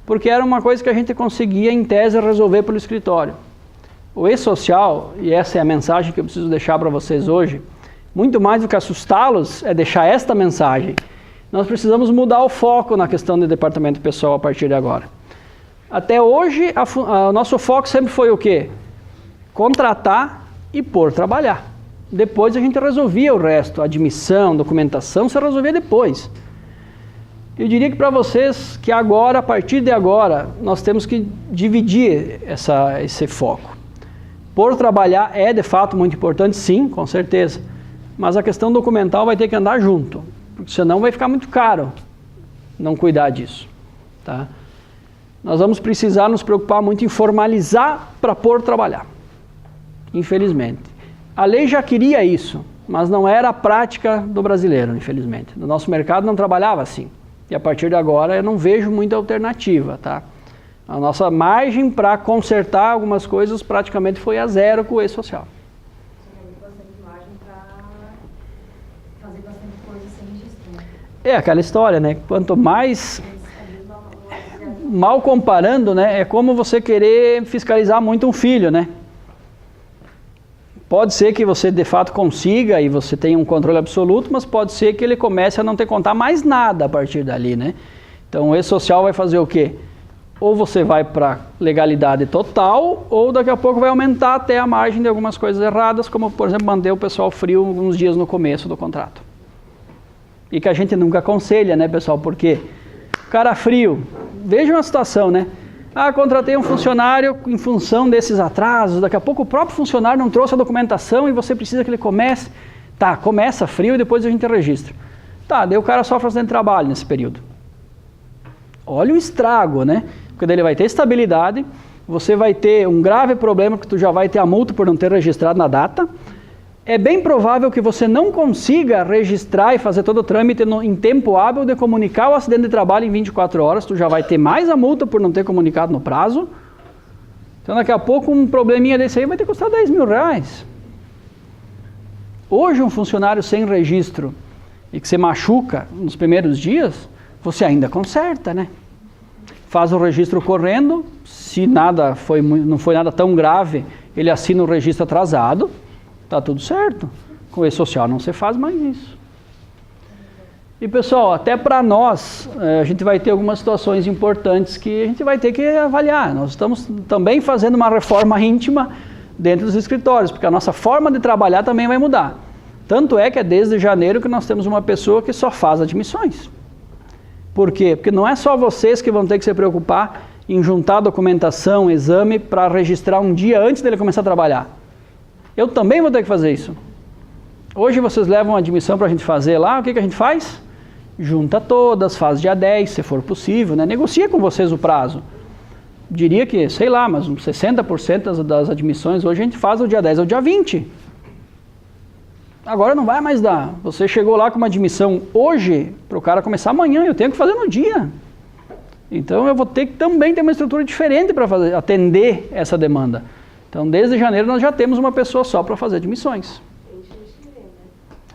Porque era uma coisa que a gente conseguia em tese resolver pelo escritório. O E-Social, e essa é a mensagem que eu preciso deixar para vocês hoje, muito mais do que assustá-los é deixar esta mensagem. Nós precisamos mudar o foco na questão do departamento pessoal a partir de agora. Até hoje, o nosso foco sempre foi o quê? Contratar e pôr trabalhar. Depois a gente resolvia o resto, admissão, documentação, você resolvia depois. Eu diria que para vocês que agora, a partir de agora, nós temos que dividir esse foco. Pôr trabalhar é de fato muito importante, sim, com certeza. Mas a questão documental vai ter que andar junto, porque senão vai ficar muito caro não cuidar disso. Tá? Nós vamos precisar nos preocupar muito em formalizar para pôr trabalhar. Infelizmente. A lei já queria isso, mas não era a prática do brasileiro, infelizmente. No nosso mercado não trabalhava assim. E a partir de agora eu não vejo muita alternativa, tá? A nossa margem para consertar algumas coisas praticamente foi a zero com o E-Social. Você tem bastante margem para fazer bastante coisa sem registro, né? É aquela história, né? Quanto mais... Mal comparando, né? É como você querer fiscalizar muito um filho, né? Pode ser que você de fato consiga e você tenha um controle absoluto, mas pode ser que ele comece a não ter que contar mais nada a partir dali, né? Então o E-Social vai fazer o quê? Ou você vai para legalidade total, ou daqui a pouco vai aumentar até a margem de algumas coisas erradas, como por exemplo manter o pessoal frio alguns dias no começo do contrato. E que a gente nunca aconselha, né, pessoal? Porque cara frio, veja uma situação, né? Contratei um funcionário em função desses atrasos, daqui a pouco o próprio funcionário não trouxe a documentação e você precisa que ele comece. Tá, começa frio e depois a gente registra. Tá, daí o cara só fazendo trabalho nesse período. Olha o estrago, né? Porque daí ele vai ter estabilidade, você vai ter um grave problema que tu já vai ter a multa por não ter registrado na data. É bem provável que você não consiga registrar e fazer todo o trâmite em tempo hábil de comunicar o acidente de trabalho em 24 horas, tu já vai ter mais a multa por não ter comunicado no prazo. Então daqui a pouco um probleminha desse aí vai ter custado R$10.000. Hoje um funcionário sem registro e que você machuca nos primeiros dias, você ainda conserta, né? Faz o registro correndo, se nada não foi nada tão grave, ele assina o registro atrasado. Tá tudo certo. Com o E-Social não se faz mais isso. E pessoal, até para nós, a gente vai ter algumas situações importantes que a gente vai ter que avaliar. Nós estamos também fazendo uma reforma íntima dentro dos escritórios, porque a nossa forma de trabalhar também vai mudar. Tanto é que é desde janeiro que nós temos uma pessoa que só faz admissões. Por quê? Porque não é só vocês que vão ter que se preocupar em juntar documentação, exame, para registrar um dia antes dele começar a trabalhar. Eu também vou ter que fazer isso. Hoje vocês levam a admissão para a gente fazer lá, o que a gente faz? Junta todas, faz dia 10, se for possível, né? Negocia com vocês o prazo. Diria que, sei lá, mas uns 60% das admissões hoje a gente faz do dia 10 ao dia 20. Agora não vai mais dar. Você chegou lá com uma admissão hoje, para o cara começar amanhã, eu tenho que fazer no dia. Então eu vou ter que também ter uma estrutura diferente para atender essa demanda. Então desde janeiro nós já temos uma pessoa só para fazer admissões.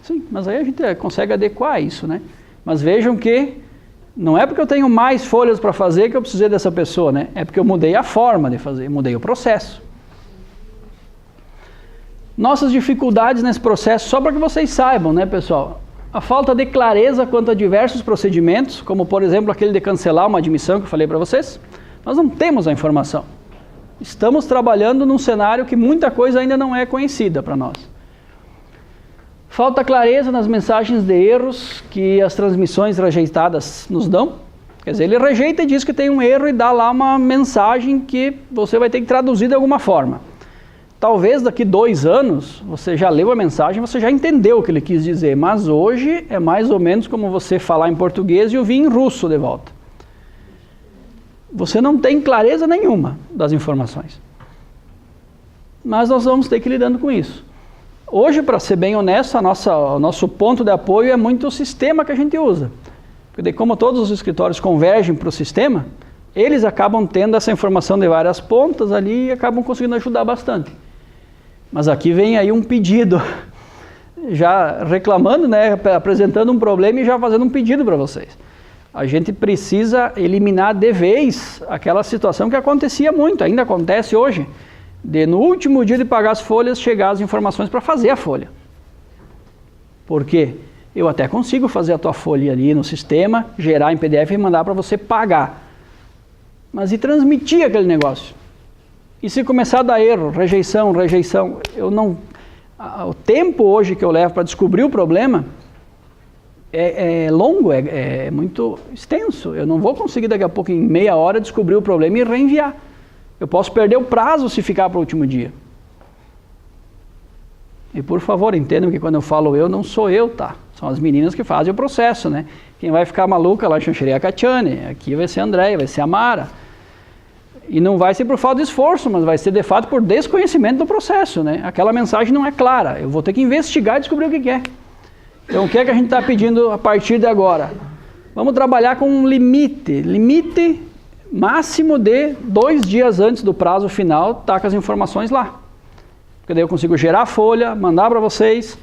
Sim, mas aí a gente consegue adequar isso, né? Mas vejam que não é porque eu tenho mais folhas para fazer que eu precisei dessa pessoa, né? É porque eu mudei a forma de fazer, mudei o processo. Nossas dificuldades nesse processo, só para que vocês saibam, né, pessoal? A falta de clareza quanto a diversos procedimentos, como por exemplo aquele de cancelar uma admissão que eu falei para vocês, nós não temos a informação. Estamos trabalhando num cenário que muita coisa ainda não é conhecida para nós. Falta clareza nas mensagens de erros que as transmissões rejeitadas nos dão. Quer dizer, ele rejeita e diz que tem um erro e dá lá uma mensagem que você vai ter que traduzir de alguma forma. Talvez daqui 2 anos você já leu a mensagem, você já entendeu o que ele quis dizer, mas hoje é mais ou menos como você falar em português e ouvir em russo de volta. Você não tem clareza nenhuma das informações. Mas nós vamos ter que ir lidando com isso. Hoje, para ser bem honesto, o nosso ponto de apoio é muito o sistema que a gente usa. Porque como todos os escritórios convergem para o sistema, eles acabam tendo essa informação de várias pontas ali e acabam conseguindo ajudar bastante. Mas aqui vem aí um pedido, já reclamando, né, apresentando um problema e já fazendo um pedido para vocês. A gente precisa eliminar de vez aquela situação que acontecia muito, ainda acontece hoje, de no último dia de pagar as folhas, chegar as informações para fazer a folha. Por quê? Eu até consigo fazer a tua folha ali no sistema, gerar em PDF e mandar para você pagar. Mas e transmitir aquele negócio? E se começar a dar erro, rejeição, o tempo hoje que eu levo para descobrir o problema é longo, é muito extenso. Eu não vou conseguir daqui a pouco, em meia hora, descobrir o problema e reenviar. Eu posso perder o prazo se ficar para o último dia. E por favor, entendam que quando eu falo eu, não sou eu, tá? São as meninas que fazem o processo, né? Quem vai ficar maluca lá, chancherei a Catiane, aqui vai ser a Andréia, vai ser a Mara. E não vai ser por falta de esforço, mas vai ser de fato por desconhecimento do processo, né? Aquela mensagem não é clara, eu vou ter que investigar e descobrir o que é. Então o que é que a gente está pedindo a partir de agora? Vamos trabalhar com um limite máximo de 2 dias antes do prazo final, tá com as informações lá. Porque daí eu consigo gerar a folha, mandar para vocês,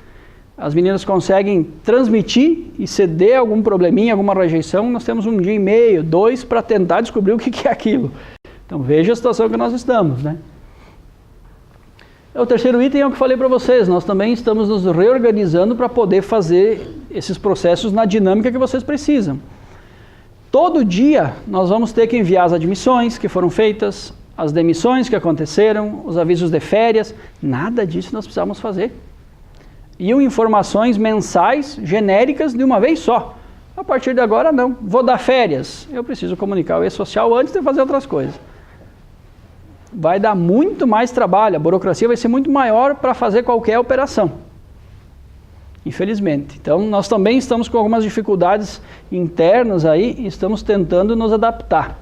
as meninas conseguem transmitir e se der algum probleminha, alguma rejeição, nós temos 1 dia e meio, 2 para tentar descobrir o que é aquilo. Então veja a situação que nós estamos, né? O terceiro item é o que eu falei para vocês, nós também estamos nos reorganizando para poder fazer esses processos na dinâmica que vocês precisam. Todo dia nós vamos ter que enviar as admissões que foram feitas, as demissões que aconteceram, os avisos de férias, nada disso nós precisamos fazer. Iam informações mensais, genéricas, de uma vez só. A partir de agora não, vou dar férias, eu preciso comunicar o e-social antes de fazer outras coisas. Vai dar muito mais trabalho, a burocracia vai ser muito maior para fazer qualquer operação. Infelizmente. Então nós também estamos com algumas dificuldades internas aí e estamos tentando nos adaptar.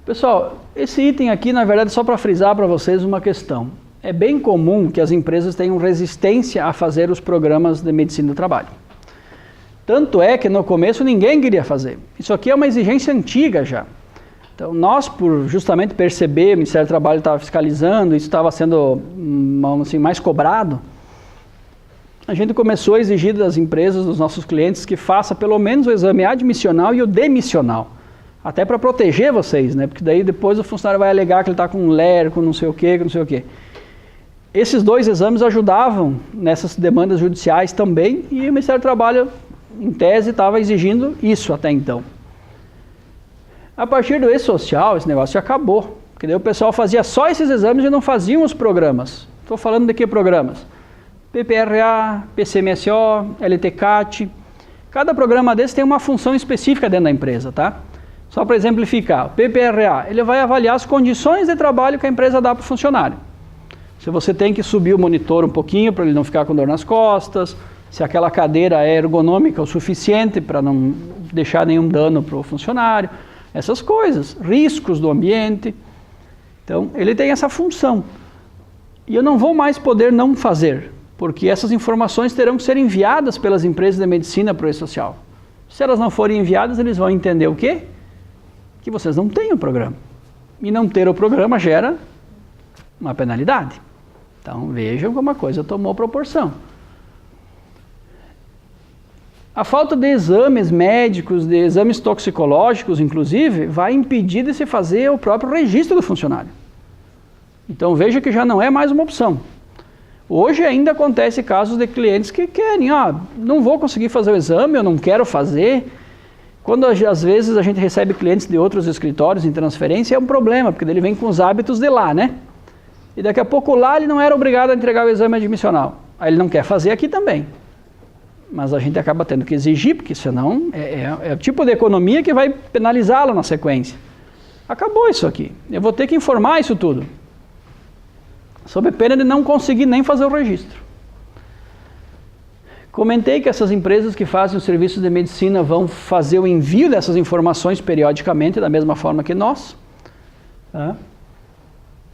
Pessoal, esse item aqui na verdade é só para frisar para vocês uma questão. É bem comum que as empresas tenham resistência a fazer os programas de medicina do trabalho. Tanto é que no começo ninguém queria fazer. Isso aqui é uma exigência antiga já. Então nós, por justamente perceber, o Ministério do Trabalho estava fiscalizando, isso estava sendo assim, mais cobrado, a gente começou a exigir das empresas, dos nossos clientes, que faça pelo menos o exame admissional e o demissional. Até para proteger vocês, né? Porque daí depois o funcionário vai alegar que ele está com LER, com não sei o quê, com não sei o quê. Esses 2 exames ajudavam nessas demandas judiciais também e o Ministério do Trabalho, em tese, estava exigindo isso até então. A partir do e-social, esse negócio já acabou. Porque daí o pessoal fazia só esses exames e não faziam os programas. Estou falando de que programas? PPRA, PCMSO, LTCAT. Cada programa desse tem uma função específica dentro da empresa, tá? Só para exemplificar, o PPRA, ele vai avaliar as condições de trabalho que a empresa dá para o funcionário. Se você tem que subir o monitor um pouquinho para ele não ficar com dor nas costas, se aquela cadeira é ergonômica o suficiente para não deixar nenhum dano para o funcionário, essas coisas, riscos do ambiente. Então, ele tem essa função. E eu não vou mais poder não fazer, porque essas informações terão que ser enviadas pelas empresas de medicina para o E-Social. Se elas não forem enviadas, eles vão entender o quê? Que vocês não têm o programa. E não ter o programa gera uma penalidade. Então, vejam como a coisa tomou proporção. A falta de exames médicos, de exames toxicológicos, inclusive, vai impedir de se fazer o próprio registro do funcionário. Então, veja que já não é mais uma opção. Hoje ainda acontece casos de clientes que querem, não vou conseguir fazer o exame, eu não quero fazer. Quando às vezes a gente recebe clientes de outros escritórios em transferência, é um problema, porque ele vem com os hábitos de lá, né? E daqui a pouco lá ele não era obrigado a entregar o exame admissional. Aí ele não quer fazer aqui também. Mas a gente acaba tendo que exigir, porque senão é o tipo de economia que vai penalizá-lo na sequência. Acabou isso aqui. Eu vou ter que informar isso tudo. Sob pena de não conseguir nem fazer o registro. Comentei que essas empresas que fazem os serviços de medicina vão fazer o envio dessas informações periodicamente, da mesma forma que nós. Tá?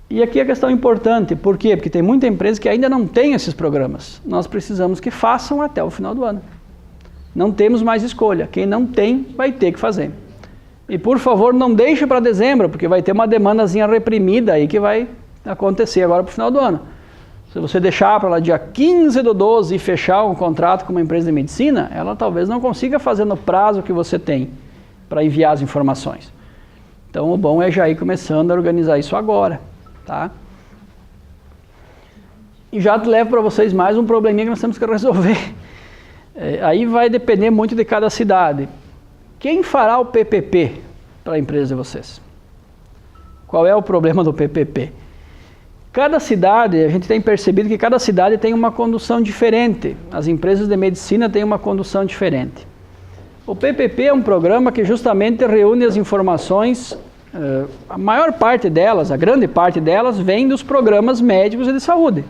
E aqui a questão importante, por quê? Porque tem muita empresa que ainda não tem esses programas. Nós precisamos que façam até o final do ano. Não temos mais escolha. Quem não tem, vai ter que fazer. E por favor, não deixe para dezembro, porque vai ter uma demandazinha reprimida aí que vai acontecer agora para o final do ano. Se você deixar para lá dia 15/12 e fechar um contrato com uma empresa de medicina, ela talvez não consiga fazer no prazo que você tem para enviar as informações. Então o bom é já ir começando a organizar isso agora. Tá? E já levo para vocês mais um probleminha que nós temos que resolver. Aí vai depender muito de cada cidade. Quem fará o PPP para a empresa de vocês? Qual é o problema do PPP? Cada cidade, a gente tem percebido que cada cidade tem uma condução diferente. As empresas de medicina têm uma condução diferente. O PPP é um programa que justamente reúne as informações. A maior parte delas, a grande parte delas, vem dos programas médicos e de saúde.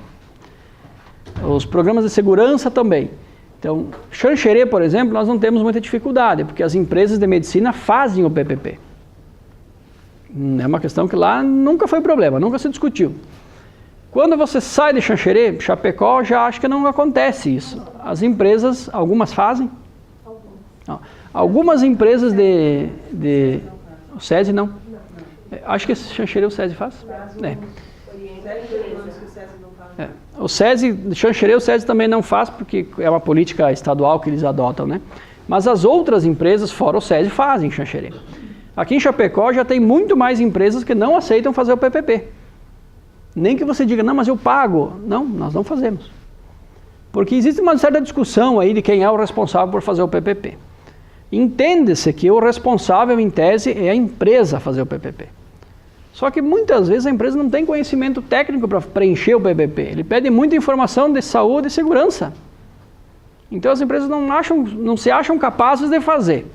Os programas de segurança também. Então, Xanxerê, por exemplo, nós não temos muita dificuldade, porque as empresas de medicina fazem o PPP. É uma questão que lá nunca foi problema, nunca se discutiu. Quando você sai de Xanxerê, Chapecó, já acho que não acontece isso. As empresas, algumas fazem. Algumas empresas o SESI não. Acho que Xanxerê o SESI faz. O SESI, Xanxerê o SESI também não faz, porque é uma política estadual que eles adotam, né? Mas as outras empresas, fora o SESI, fazem Xanxerê. Aqui em Chapecó já tem muito mais empresas que não aceitam fazer o PPP. Nem que você diga, não, mas eu pago. Não, nós não fazemos. Porque existe uma certa discussão aí de quem é o responsável por fazer o PPP. Entende-se que o responsável, em tese, é a empresa a fazer o PPP. Só que muitas vezes a empresa não tem conhecimento técnico para preencher o PPP. Ele pede muita informação de saúde e segurança. Então as empresas não se acham capazes de fazer.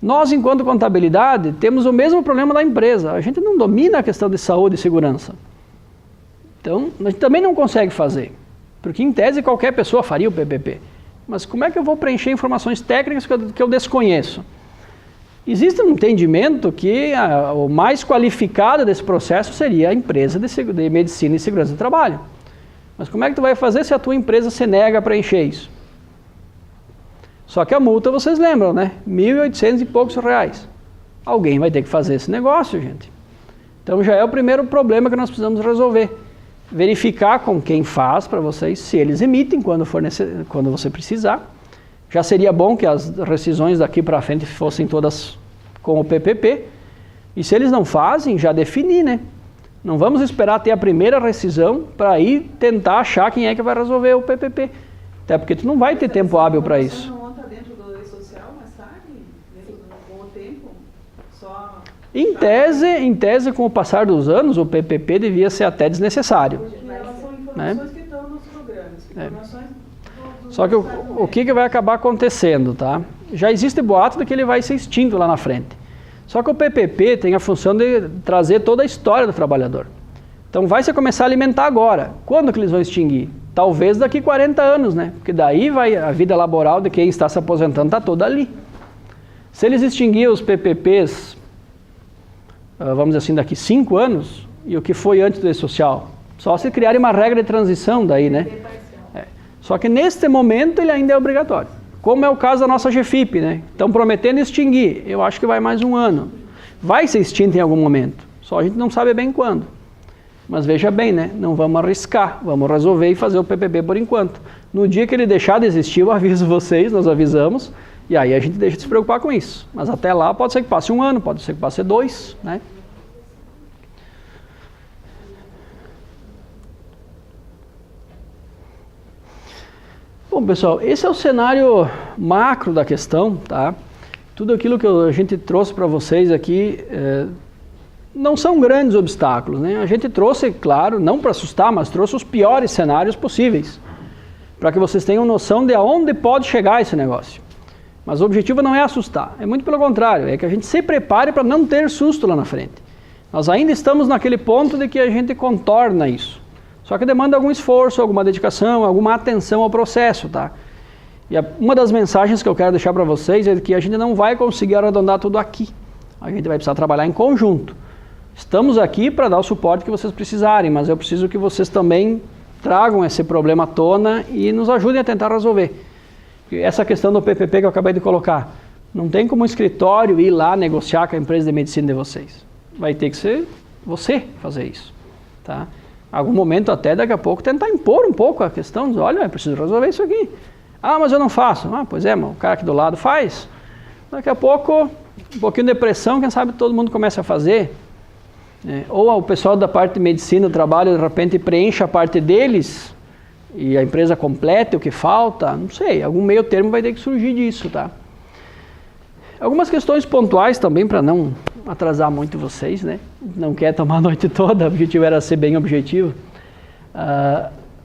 Nós, enquanto contabilidade, temos o mesmo problema da empresa. A gente não domina a questão de saúde e segurança. Então, a gente também não consegue fazer. Porque, em tese, qualquer pessoa faria o PPP. Mas como é que eu vou preencher informações técnicas que eu desconheço? Existe um entendimento que o mais qualificado desse processo seria a empresa de medicina e segurança do trabalho. Mas como é que tu vai fazer se a tua empresa se nega a preencher isso? Só que a multa, vocês lembram, né? R$1.800 e poucos. Alguém vai ter que fazer esse negócio, gente. Então já é o primeiro problema que nós precisamos resolver. Verificar com quem faz para vocês, se eles emitem quando você precisar. Já seria bom que as rescisões daqui para frente fossem todas com o PPP. E se eles não fazem, já definir, né? Não vamos esperar ter a primeira rescisão para ir tentar achar quem é que vai resolver o PPP. Até porque tu não vai ter tempo hábil para isso. Não está dentro do E-Social, mas sabe, com o tempo, só... Em tese, com o passar dos anos, o PPP devia ser até desnecessário. Elas são informações que estão nos programas, que Informações do Só que o que vai acabar acontecendo, tá? Já existe boato de que ele vai ser extinto lá na frente. Só que o PPP tem a função de trazer toda a história do trabalhador. Então vai se começar a alimentar agora. Quando que eles vão extinguir? Talvez daqui 40 anos, né? Porque daí vai a vida laboral de quem está se aposentando está toda ali. Se eles extinguirem os PPPs, vamos dizer assim, daqui 5 anos, e o que foi antes do E-Social? Só se criarem uma regra de transição daí, né? Só que neste momento ele ainda é obrigatório. Como é o caso da nossa GFIP, né? Estão prometendo extinguir. Eu acho que vai mais um ano. Vai ser extinto em algum momento. Só a gente não sabe bem quando. Mas veja bem, né? Não vamos arriscar. Vamos resolver e fazer o PPP por enquanto. No dia que ele deixar de existir, eu aviso vocês, nós avisamos. E aí a gente deixa de se preocupar com isso. Mas até lá pode ser que passe um ano, pode ser que passe 2, né? Bom, pessoal, esse é o cenário macro da questão, tá? Tudo aquilo que a gente trouxe para vocês aqui não são grandes obstáculos, né? A gente trouxe, claro, não para assustar, mas trouxe os piores cenários possíveis, para que vocês tenham noção de aonde pode chegar esse negócio. Mas o objetivo não é assustar, é muito pelo contrário, é que a gente se prepare para não ter susto lá na frente. Nós ainda estamos naquele ponto de que a gente contorna isso. Só que demanda algum esforço, alguma dedicação, alguma atenção ao processo, tá? E uma das mensagens que eu quero deixar para vocês é que a gente não vai conseguir arredondar tudo aqui. A gente vai precisar trabalhar em conjunto. Estamos aqui para dar o suporte que vocês precisarem, mas eu preciso que vocês também tragam esse problema à tona e nos ajudem a tentar resolver. Essa questão do PPP que eu acabei de colocar, não tem como o escritório ir lá negociar com a empresa de medicina de vocês. Vai ter que ser você fazer isso, tá? Algum momento até daqui a pouco tentar impor um pouco a questão, dizer, olha, eu preciso resolver isso aqui. Ah, mas eu não faço. Ah, pois é, mas o cara aqui do lado faz. Daqui a pouco, um pouquinho de pressão, quem sabe todo mundo começa a fazer. Ou o pessoal da parte de medicina, do trabalho, de repente preenche a parte deles e a empresa completa o que falta, não sei, algum meio termo vai ter que surgir disso, tá? Algumas questões pontuais também, para não atrasar muito vocês, né? Não quer tomar a noite toda, o objetivo era ser bem objetivo.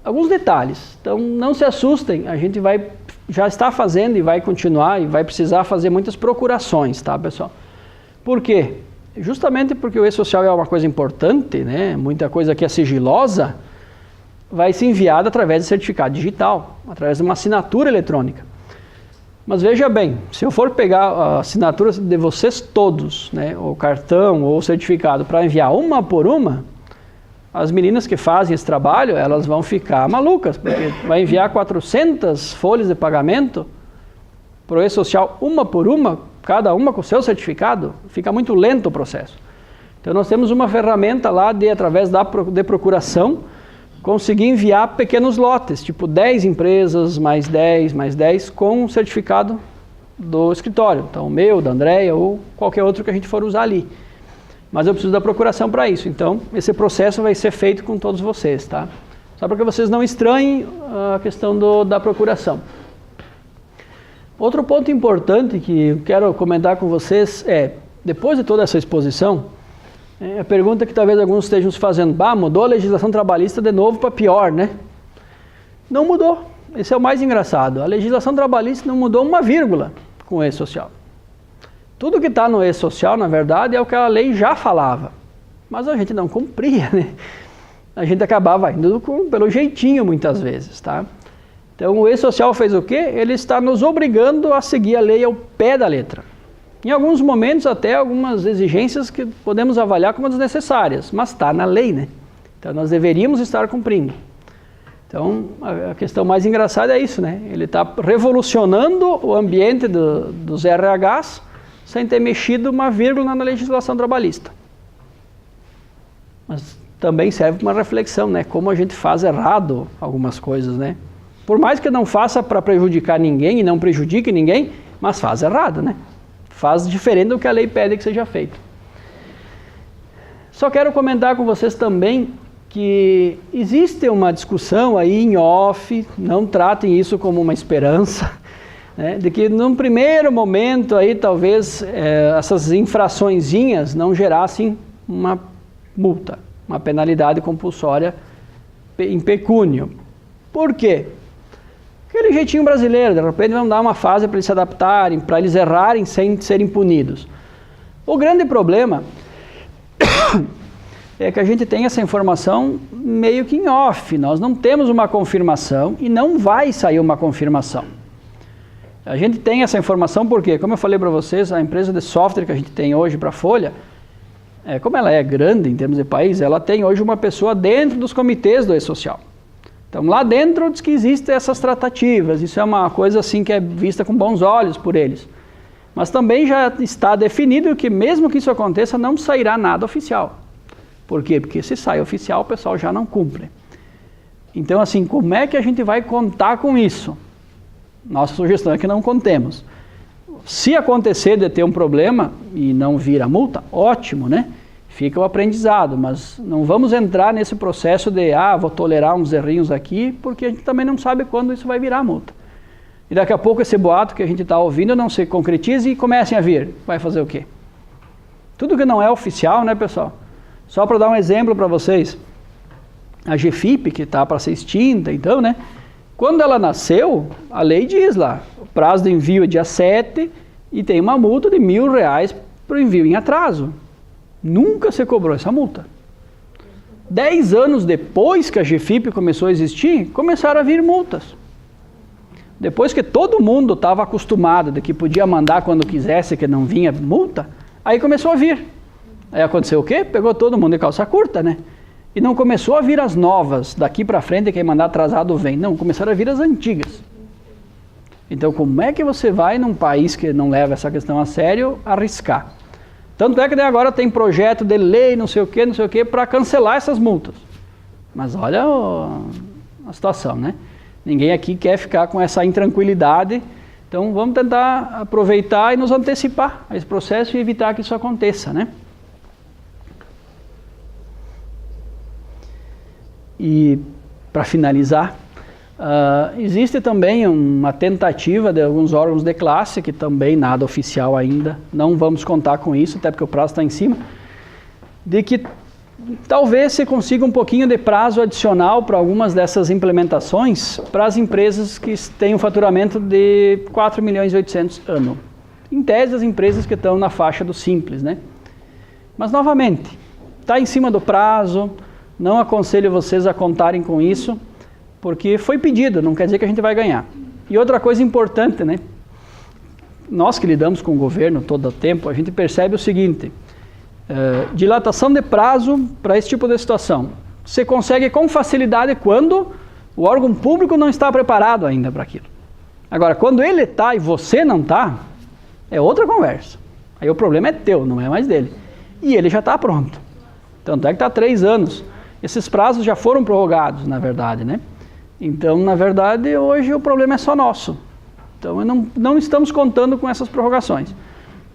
Alguns detalhes, então não se assustem, a gente já está fazendo e vai continuar e vai precisar fazer muitas procurações, tá, pessoal? Por quê? Justamente porque o E-Social é uma coisa importante, né? Muita coisa que é sigilosa, vai ser enviada através de certificado digital, através de uma assinatura eletrônica. Mas veja bem, se eu for pegar a assinatura de vocês todos, né, o cartão ou o certificado para enviar uma por uma, as meninas que fazem esse trabalho, elas vão ficar malucas, porque vai enviar 400 folhas de pagamento para o E-Social uma por uma, cada uma com o seu certificado, fica muito lento o processo. Então nós temos uma ferramenta lá através de procuração, conseguir enviar pequenos lotes, tipo 10 empresas, mais 10, com o certificado do escritório. Então, o meu, da Andréia ou qualquer outro que a gente for usar ali. Mas eu preciso da procuração para isso. Então, esse processo vai ser feito com todos vocês, tá? Só para que vocês não estranhem a questão da procuração. Outro ponto importante que eu quero comentar com vocês é, depois de toda essa exposição, a pergunta que talvez alguns estejam se fazendo, mudou a legislação trabalhista de novo para pior, né? Não mudou, esse é o mais engraçado. A legislação trabalhista não mudou uma vírgula com o E-Social. Tudo que está no E-Social, na verdade, é o que a lei já falava, mas a gente não cumpria, né? A gente acabava indo pelo jeitinho muitas vezes, tá? Então o E-Social fez o quê? Ele está nos obrigando a seguir a lei ao pé da letra. Em alguns momentos até algumas exigências que podemos avaliar como desnecessárias, mas está na lei, né? Então nós deveríamos estar cumprindo. Então a questão mais engraçada é isso, né? Ele está revolucionando o ambiente dos RHs sem ter mexido uma vírgula na legislação trabalhista. Mas também serve para uma reflexão, né? Como a gente faz errado algumas coisas, né? Por mais que não faça para prejudicar ninguém e não prejudique ninguém, mas faz errado, né? Faz diferente do que a lei pede que seja feito. Só quero comentar com vocês também que existe uma discussão aí em off, não tratem isso como uma esperança, né, de que num primeiro momento aí talvez essas infraçõezinhas não gerassem uma multa, uma penalidade compulsória em pecúnio. Por quê? Aquele jeitinho brasileiro, de repente vamos dar uma fase para eles se adaptarem, para eles errarem sem serem punidos. O grande problema é que a gente tem essa informação meio que em off, nós não temos uma confirmação e não vai sair uma confirmação. A gente tem essa informação porque, como eu falei para vocês, a empresa de software que a gente tem hoje para a Folha, como ela é grande em termos de país, ela tem hoje uma pessoa dentro dos comitês do E-Social. Então lá dentro diz que existem essas tratativas, isso é uma coisa assim que é vista com bons olhos por eles. Mas também já está definido que mesmo que isso aconteça, não sairá nada oficial. Por quê? Porque se sai oficial, o pessoal já não cumpre. Então assim, como é que a gente vai contar com isso? Nossa sugestão é que não contemos. Se acontecer de ter um problema e não vir a multa, ótimo, né? Fica o aprendizado, mas não vamos entrar nesse processo de, vou tolerar uns errinhos aqui, porque a gente também não sabe quando isso vai virar a multa. E daqui a pouco esse boato que a gente está ouvindo não se concretize e comecem a vir. Vai fazer o quê? Tudo que não é oficial, né, pessoal? Só para dar um exemplo para vocês, a GFIP, que está para ser extinta, então, né? Quando ela nasceu, a lei diz lá, o prazo de envio é dia 7 e tem uma multa de R$1.000 para o envio em atraso. Nunca se cobrou essa multa. 10 anos depois que a GFIP começou a existir, começaram a vir multas. Depois que todo mundo estava acostumado de que podia mandar quando quisesse, que não vinha multa, aí começou a vir. Aí aconteceu o quê? Pegou todo mundo de calça curta, né? E não começou a vir as novas, daqui para frente quem mandar atrasado vem. Não, começaram a vir as antigas. Então como é que você vai num país que não leva essa questão a sério, arriscar? Tanto é que daí agora tem projeto de lei, não sei o que, para cancelar essas multas. Mas olha a situação, né? Ninguém aqui quer ficar com essa intranquilidade, então vamos tentar aproveitar e nos antecipar a esse processo e evitar que isso aconteça, né? E para finalizar, existe também uma tentativa de alguns órgãos de classe, que também nada oficial ainda, não vamos contar com isso, até porque o prazo está em cima, de que talvez se consiga um pouquinho de prazo adicional para algumas dessas implementações para as empresas que têm um faturamento de 4.800.000 ano. Em tese, as empresas que estão na faixa do simples, né? Mas, novamente, está em cima do prazo, não aconselho vocês a contarem com isso, porque foi pedido, não quer dizer que a gente vai ganhar. E outra coisa importante, né? Nós que lidamos com o governo todo o tempo, a gente percebe o seguinte, dilatação de prazo para esse tipo de situação. Você consegue com facilidade quando o órgão público não está preparado ainda para aquilo. Agora, quando ele está e você não está, é outra conversa. Aí o problema é teu, não é mais dele. E ele já está pronto. Tanto é que está 3 anos. Esses prazos já foram prorrogados, na verdade, né? Então, na verdade, hoje o problema é só nosso. Então, não estamos contando com essas prorrogações.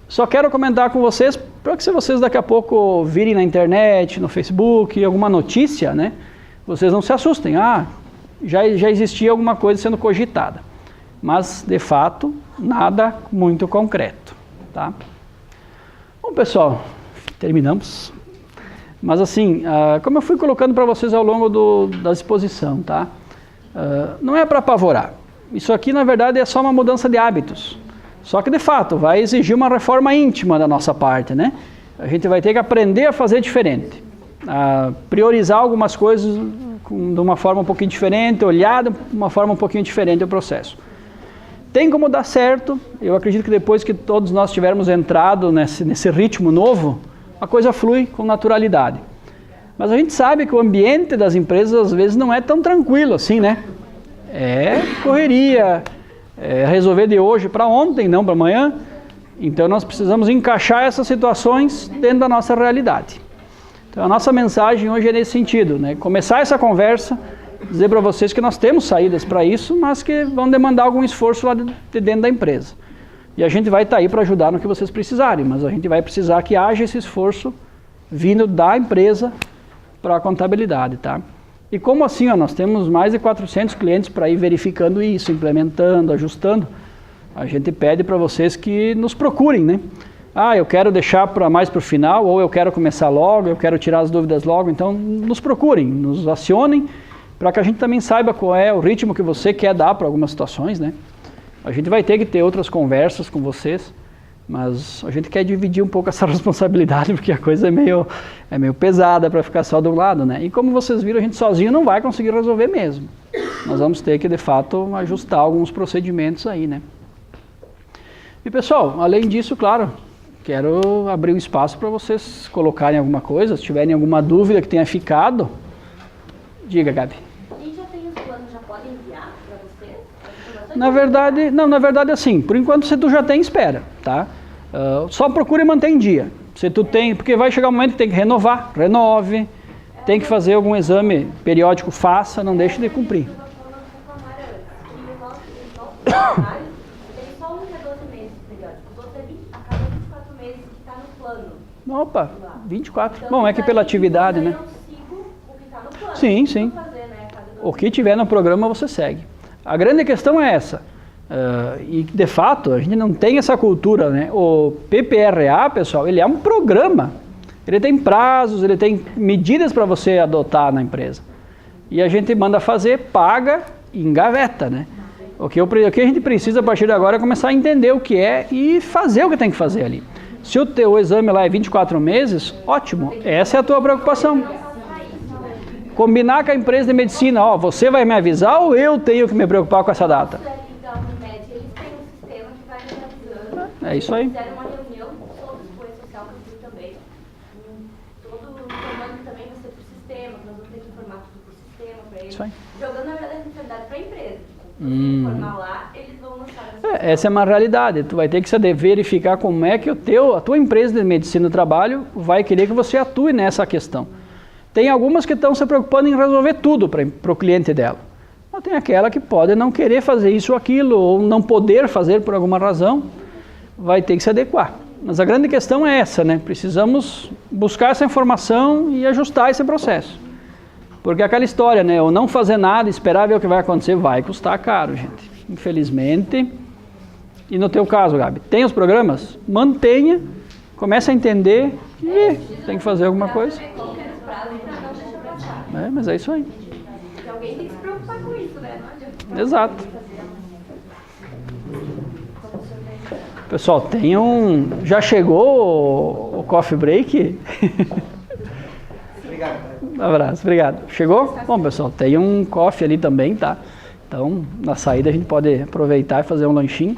Só quero comentar com vocês, para que se vocês daqui a pouco virem na internet, no Facebook, alguma notícia, né? Vocês não se assustem. Já existia alguma coisa sendo cogitada. Mas, de fato, nada muito concreto, tá? Bom, pessoal, terminamos. Mas assim, como eu fui colocando para vocês ao longo da exposição, tá? Não é para apavorar. Isso aqui, na verdade, é só uma mudança de hábitos. Só que, de fato, vai exigir uma reforma íntima da nossa parte, né? A gente vai ter que aprender a fazer diferente. A priorizar algumas coisas de uma forma um pouquinho diferente, olhar de uma forma um pouquinho diferente o processo. Tem como dar certo. Eu acredito que depois que todos nós tivermos entrado nesse ritmo novo, a coisa flui com naturalidade. Mas a gente sabe que o ambiente das empresas às vezes não é tão tranquilo assim, né? É correria, é resolver de hoje para ontem, não para amanhã. Então nós precisamos encaixar essas situações dentro da nossa realidade. Então a nossa mensagem hoje é nesse sentido, né? Começar essa conversa, dizer para vocês que nós temos saídas para isso, mas que vão demandar algum esforço lá de dentro da empresa. E a gente vai estar aí para ajudar no que vocês precisarem, mas a gente vai precisar que haja esse esforço vindo da empresa para a contabilidade, tá? E como assim, nós temos mais de 400 clientes para ir verificando isso, implementando, ajustando, a gente pede para vocês que nos procurem, né? Eu quero deixar mais para o final, ou eu quero começar logo, eu quero tirar as dúvidas logo, então nos procurem, nos acionem, para que a gente também saiba qual é o ritmo que você quer dar para algumas situações, né? A gente vai ter que ter outras conversas com vocês, mas a gente quer dividir um pouco essa responsabilidade, porque a coisa é meio pesada para ficar só de um lado, né? E como vocês viram, a gente sozinho não vai conseguir resolver mesmo. Nós vamos ter que, de fato, ajustar alguns procedimentos aí, né? E pessoal, além disso, claro, quero abrir um espaço para vocês colocarem alguma coisa, se tiverem alguma dúvida que tenha ficado, diga, Gabi. E já tem os planos, já podem enviar para vocês? Na verdade assim, por enquanto se tu já tem, espera, tá? Só procure manter em dia. Se tu tem, porque vai chegar um momento que tem que renovar, renove, tem que fazer algum exame periódico, faça, não deixe de cumprir. Opa, 24. Bom, é que pela atividade, né? Sim, sim. O que tiver no programa você segue. A grande questão é essa. E de fato, a gente não tem essa cultura, né? O PPRA, pessoal, ele é um programa. Ele tem prazos, ele tem medidas para você adotar na empresa. E a gente manda fazer, paga e engaveta, né? O que a gente precisa a partir de agora é começar a entender o que é e fazer o que tem que fazer ali. Se o teu exame lá é 24 meses, ótimo, essa é a tua preocupação. Combinar com a empresa de medicina, ó, você vai me avisar ou eu tenho que me preocupar com essa data? É isso aí. Fizeram uma reunião sobre o apoio social que eu também. Todo informando também vai ser por sistema, que nós vamos ter que informar tudo por sistema para eles. Isso aí. Jogando, na verdade, a responsabilidade para a empresa. Se informar lá, eles vão lançar essa é uma realidade. Tu vai ter que saber verificar como é que a tua empresa de medicina do trabalho vai querer que você atue nessa questão. Tem algumas que estão se preocupando em resolver tudo para o cliente dela. Mas tem aquela que pode não querer fazer isso ou aquilo, ou não poder fazer por alguma razão, vai ter que se adequar. Mas a grande questão é essa, né? Precisamos buscar essa informação e ajustar esse processo. Porque aquela história, né? Ou não fazer nada, esperar ver o que vai acontecer, vai custar caro, gente. Infelizmente. E no teu caso, Gabi, tem os programas? Mantenha, comece a entender e tem que fazer alguma coisa. Mas é isso aí. Alguém tem que se preocupar com isso, né? Exato. Pessoal, já chegou o coffee break? Obrigado. Um abraço, obrigado. Chegou? Bom, pessoal, tem um coffee ali também, tá? Então, na saída a gente pode aproveitar e fazer um lanchinho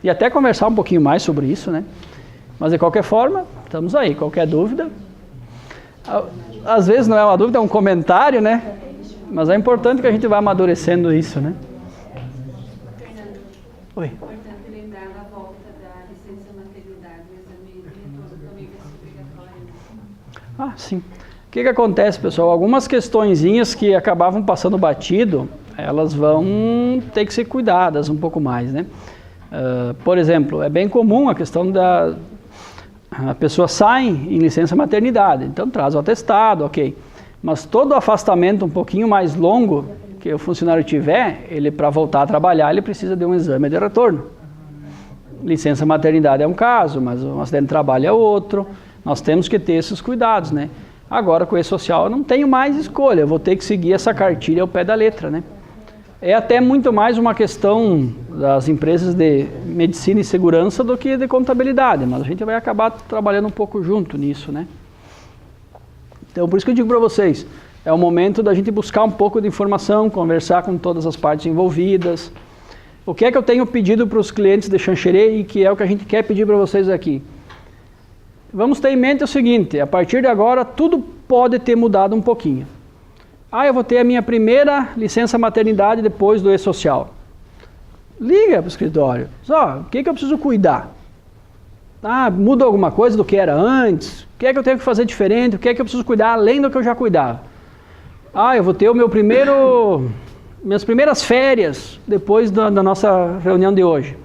e até conversar um pouquinho mais sobre isso, né? Mas de qualquer forma, estamos aí. Qualquer dúvida, às vezes não é uma dúvida, é um comentário, né? Mas é importante que a gente vá amadurecendo isso, né? Fernando, Oi. é importante lembrar da volta da licença maternidade, o exame de retorno também vai ser obrigatório. Ah, sim. O que acontece, pessoal? Algumas questõezinhas que acabavam passando batido, elas vão ter que ser cuidadas um pouco mais, né? Por exemplo, é bem comum a questão a pessoa sai em licença maternidade, então traz o atestado, ok. Mas todo afastamento um pouquinho mais longo que o funcionário tiver, ele para voltar a trabalhar, ele precisa de um exame de retorno. Licença maternidade é um caso, mas um acidente de trabalho é outro. Nós temos que ter esses cuidados, né? Agora com o E-Social eu não tenho mais escolha, eu vou ter que seguir essa cartilha ao pé da letra, né? É até muito mais uma questão das empresas de medicina e segurança do que de contabilidade, mas a gente vai acabar trabalhando um pouco junto nisso, né? Então, por isso que eu digo para vocês, é o momento da gente buscar um pouco de informação, conversar com todas as partes envolvidas. O que é que eu tenho pedido para os clientes de Xanxerê e que é o que a gente quer pedir para vocês aqui? Vamos ter em mente o seguinte, a partir de agora tudo pode ter mudado um pouquinho. Eu vou ter a minha primeira licença maternidade depois do E-Social. Liga para o escritório. O que eu preciso cuidar? Muda alguma coisa do que era antes? O que é que eu tenho que fazer diferente? O que é que eu preciso cuidar além do que eu já cuidava? Eu vou ter o minhas primeiras férias depois da nossa reunião de hoje.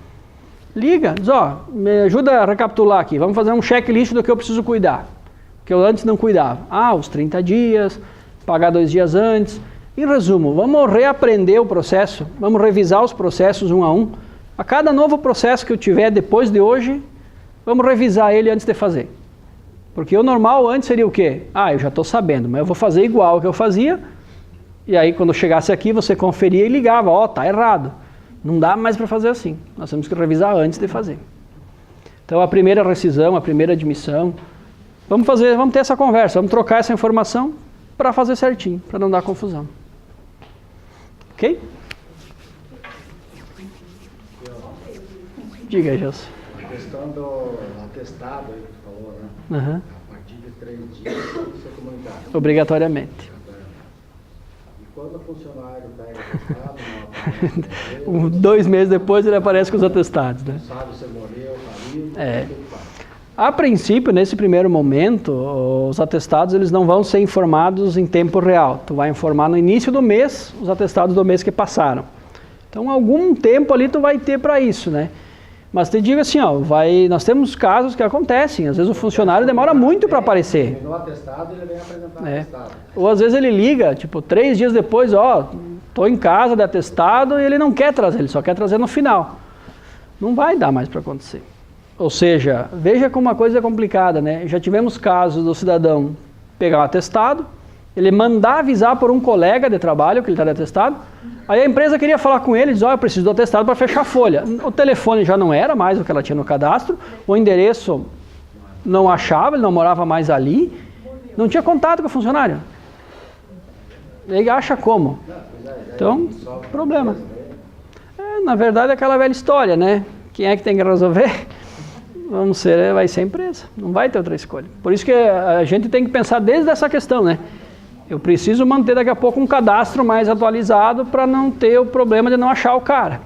Liga, diz, me ajuda a recapitular aqui. Vamos fazer um checklist do que eu preciso cuidar. Que eu antes não cuidava. Os 30 dias, pagar 2 dias antes. Em resumo, vamos reaprender o processo, vamos revisar os processos um a um. A cada novo processo que eu tiver depois de hoje, vamos revisar ele antes de fazer. Porque o normal antes seria o quê? Eu já estou sabendo, mas eu vou fazer igual que eu fazia E aí, quando chegasse aqui, você conferia e ligava. Ó, tá errado. Não dá mais para fazer assim. Nós temos que revisar antes de fazer. Então, a primeira rescisão, a primeira admissão, vamos ter essa conversa, vamos trocar essa informação para fazer certinho, para não dar confusão. Ok? Diga, Gelson. A questão do atestado aí que tu falou, né? Uhum. A partir de 3 dias, ser comunicado. Obrigatoriamente. E quando o funcionário pega atestado, 2 meses depois ele aparece com os atestados, né? não sabe se morreu, tá vivo, É. o que ele faz? A princípio, nesse primeiro momento, os atestados eles não vão ser informados em tempo real. Tu vai informar no início do mês, os atestados do mês que passaram. Então, algum tempo ali tu vai ter para isso, né? Mas te digo assim, ó, nós temos casos que acontecem. Às vezes o funcionário demora muito para aparecer. No atestado, ele vem apresentar o É. atestado. Ou às vezes ele liga, tipo, 3 dias depois, ó, tô em casa de atestado e ele não quer trazer, ele só quer trazer no final. Não vai dar mais para acontecer. Ou seja, veja como uma coisa é complicada, né? Já tivemos casos do cidadão pegar um atestado, ele mandar avisar por um colega de trabalho que ele está de atestado, aí a empresa queria falar com ele, diz, ó, eu preciso do atestado para fechar a folha. O telefone já não era mais o que ela tinha no cadastro, o endereço não achava, ele não morava mais ali, não tinha contato com o funcionário. Ele acha como? Então, problema. Na verdade, é aquela velha história, né? Quem é que tem que resolver? Vai ser a empresa, não vai ter outra escolha. Por isso que a gente tem que pensar desde essa questão, né? Eu preciso manter daqui a pouco um cadastro mais atualizado para não ter o problema de não achar o cara.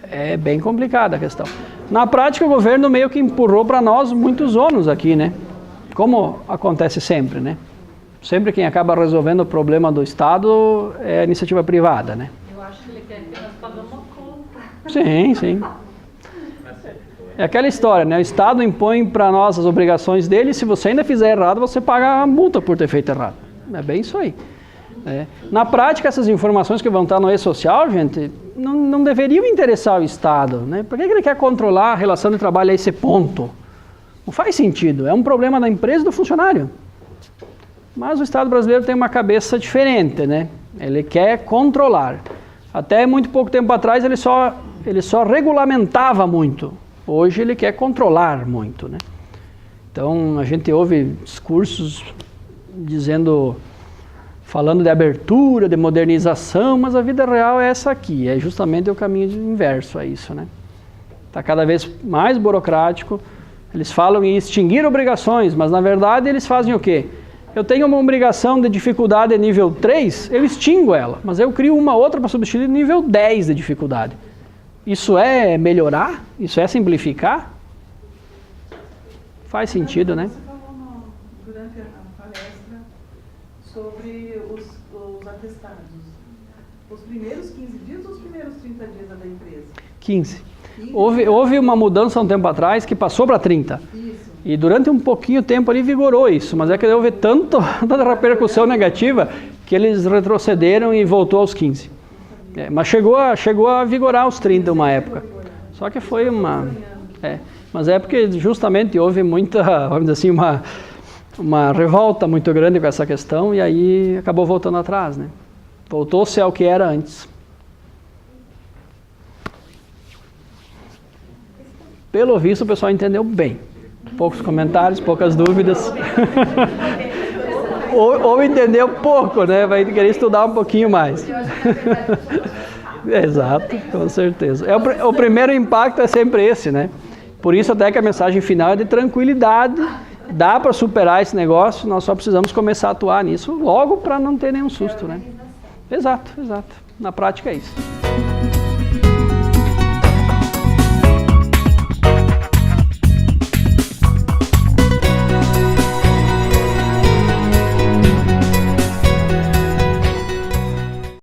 É bem complicada a questão. Na prática, o governo meio que empurrou para nós muitos ônus aqui, né? Como acontece sempre, né? Sempre quem acaba resolvendo o problema do Estado é a iniciativa privada, né? Eu acho que ele quer que nós paguemos uma conta. Sim, sim. É aquela história, né? O Estado impõe para nós as obrigações dele, e se você ainda fizer errado, você paga a multa por ter feito errado. É bem isso aí. É. Na prática, essas informações que vão estar no e-social, gente, não deveriam interessar o Estado, né? Por que ele quer controlar a relação de trabalho a esse ponto? Não faz sentido. É um problema da empresa e do funcionário. Mas o Estado brasileiro tem uma cabeça diferente, né? Ele quer controlar. Até muito pouco tempo atrás, ele só regulamentava muito. Hoje ele quer controlar muito, né? Então a gente ouve discursos falando de abertura, de modernização, mas a vida real é essa aqui, é justamente o caminho inverso a isso, né? Está cada vez mais burocrático, eles falam em extinguir obrigações, mas na verdade eles fazem o quê? Eu tenho uma obrigação de dificuldade nível 3, eu extingo ela, mas eu crio uma outra para substituir nível 10 de dificuldade. Isso é melhorar? Isso é simplificar? Faz sentido, né? Você falou durante a palestra sobre os atestados. Os primeiros 15 dias ou os primeiros 30 dias da empresa? 15. Houve uma mudança há um tempo atrás que passou para 30. Isso. E durante um pouquinho tempo ali vigorou isso, mas é que houve tanta repercussão negativa que eles retrocederam e voltou aos 15. Mas chegou a vigorar os 30 uma época. Só que foi mas é porque justamente houve muita, vamos dizer assim, uma revolta muito grande com essa questão e aí acabou voltando atrás, né? Voltou-se ao que era antes. Pelo visto o pessoal entendeu bem. Poucos comentários, poucas dúvidas. ou entendeu pouco, né? Vai querer estudar um pouquinho mais. Exato, com certeza. O primeiro impacto é sempre esse, né? Por isso até que a mensagem final é de tranquilidade. Dá para superar esse negócio, nós só precisamos começar a atuar nisso logo para não ter nenhum susto, né? Exato. Na prática é isso.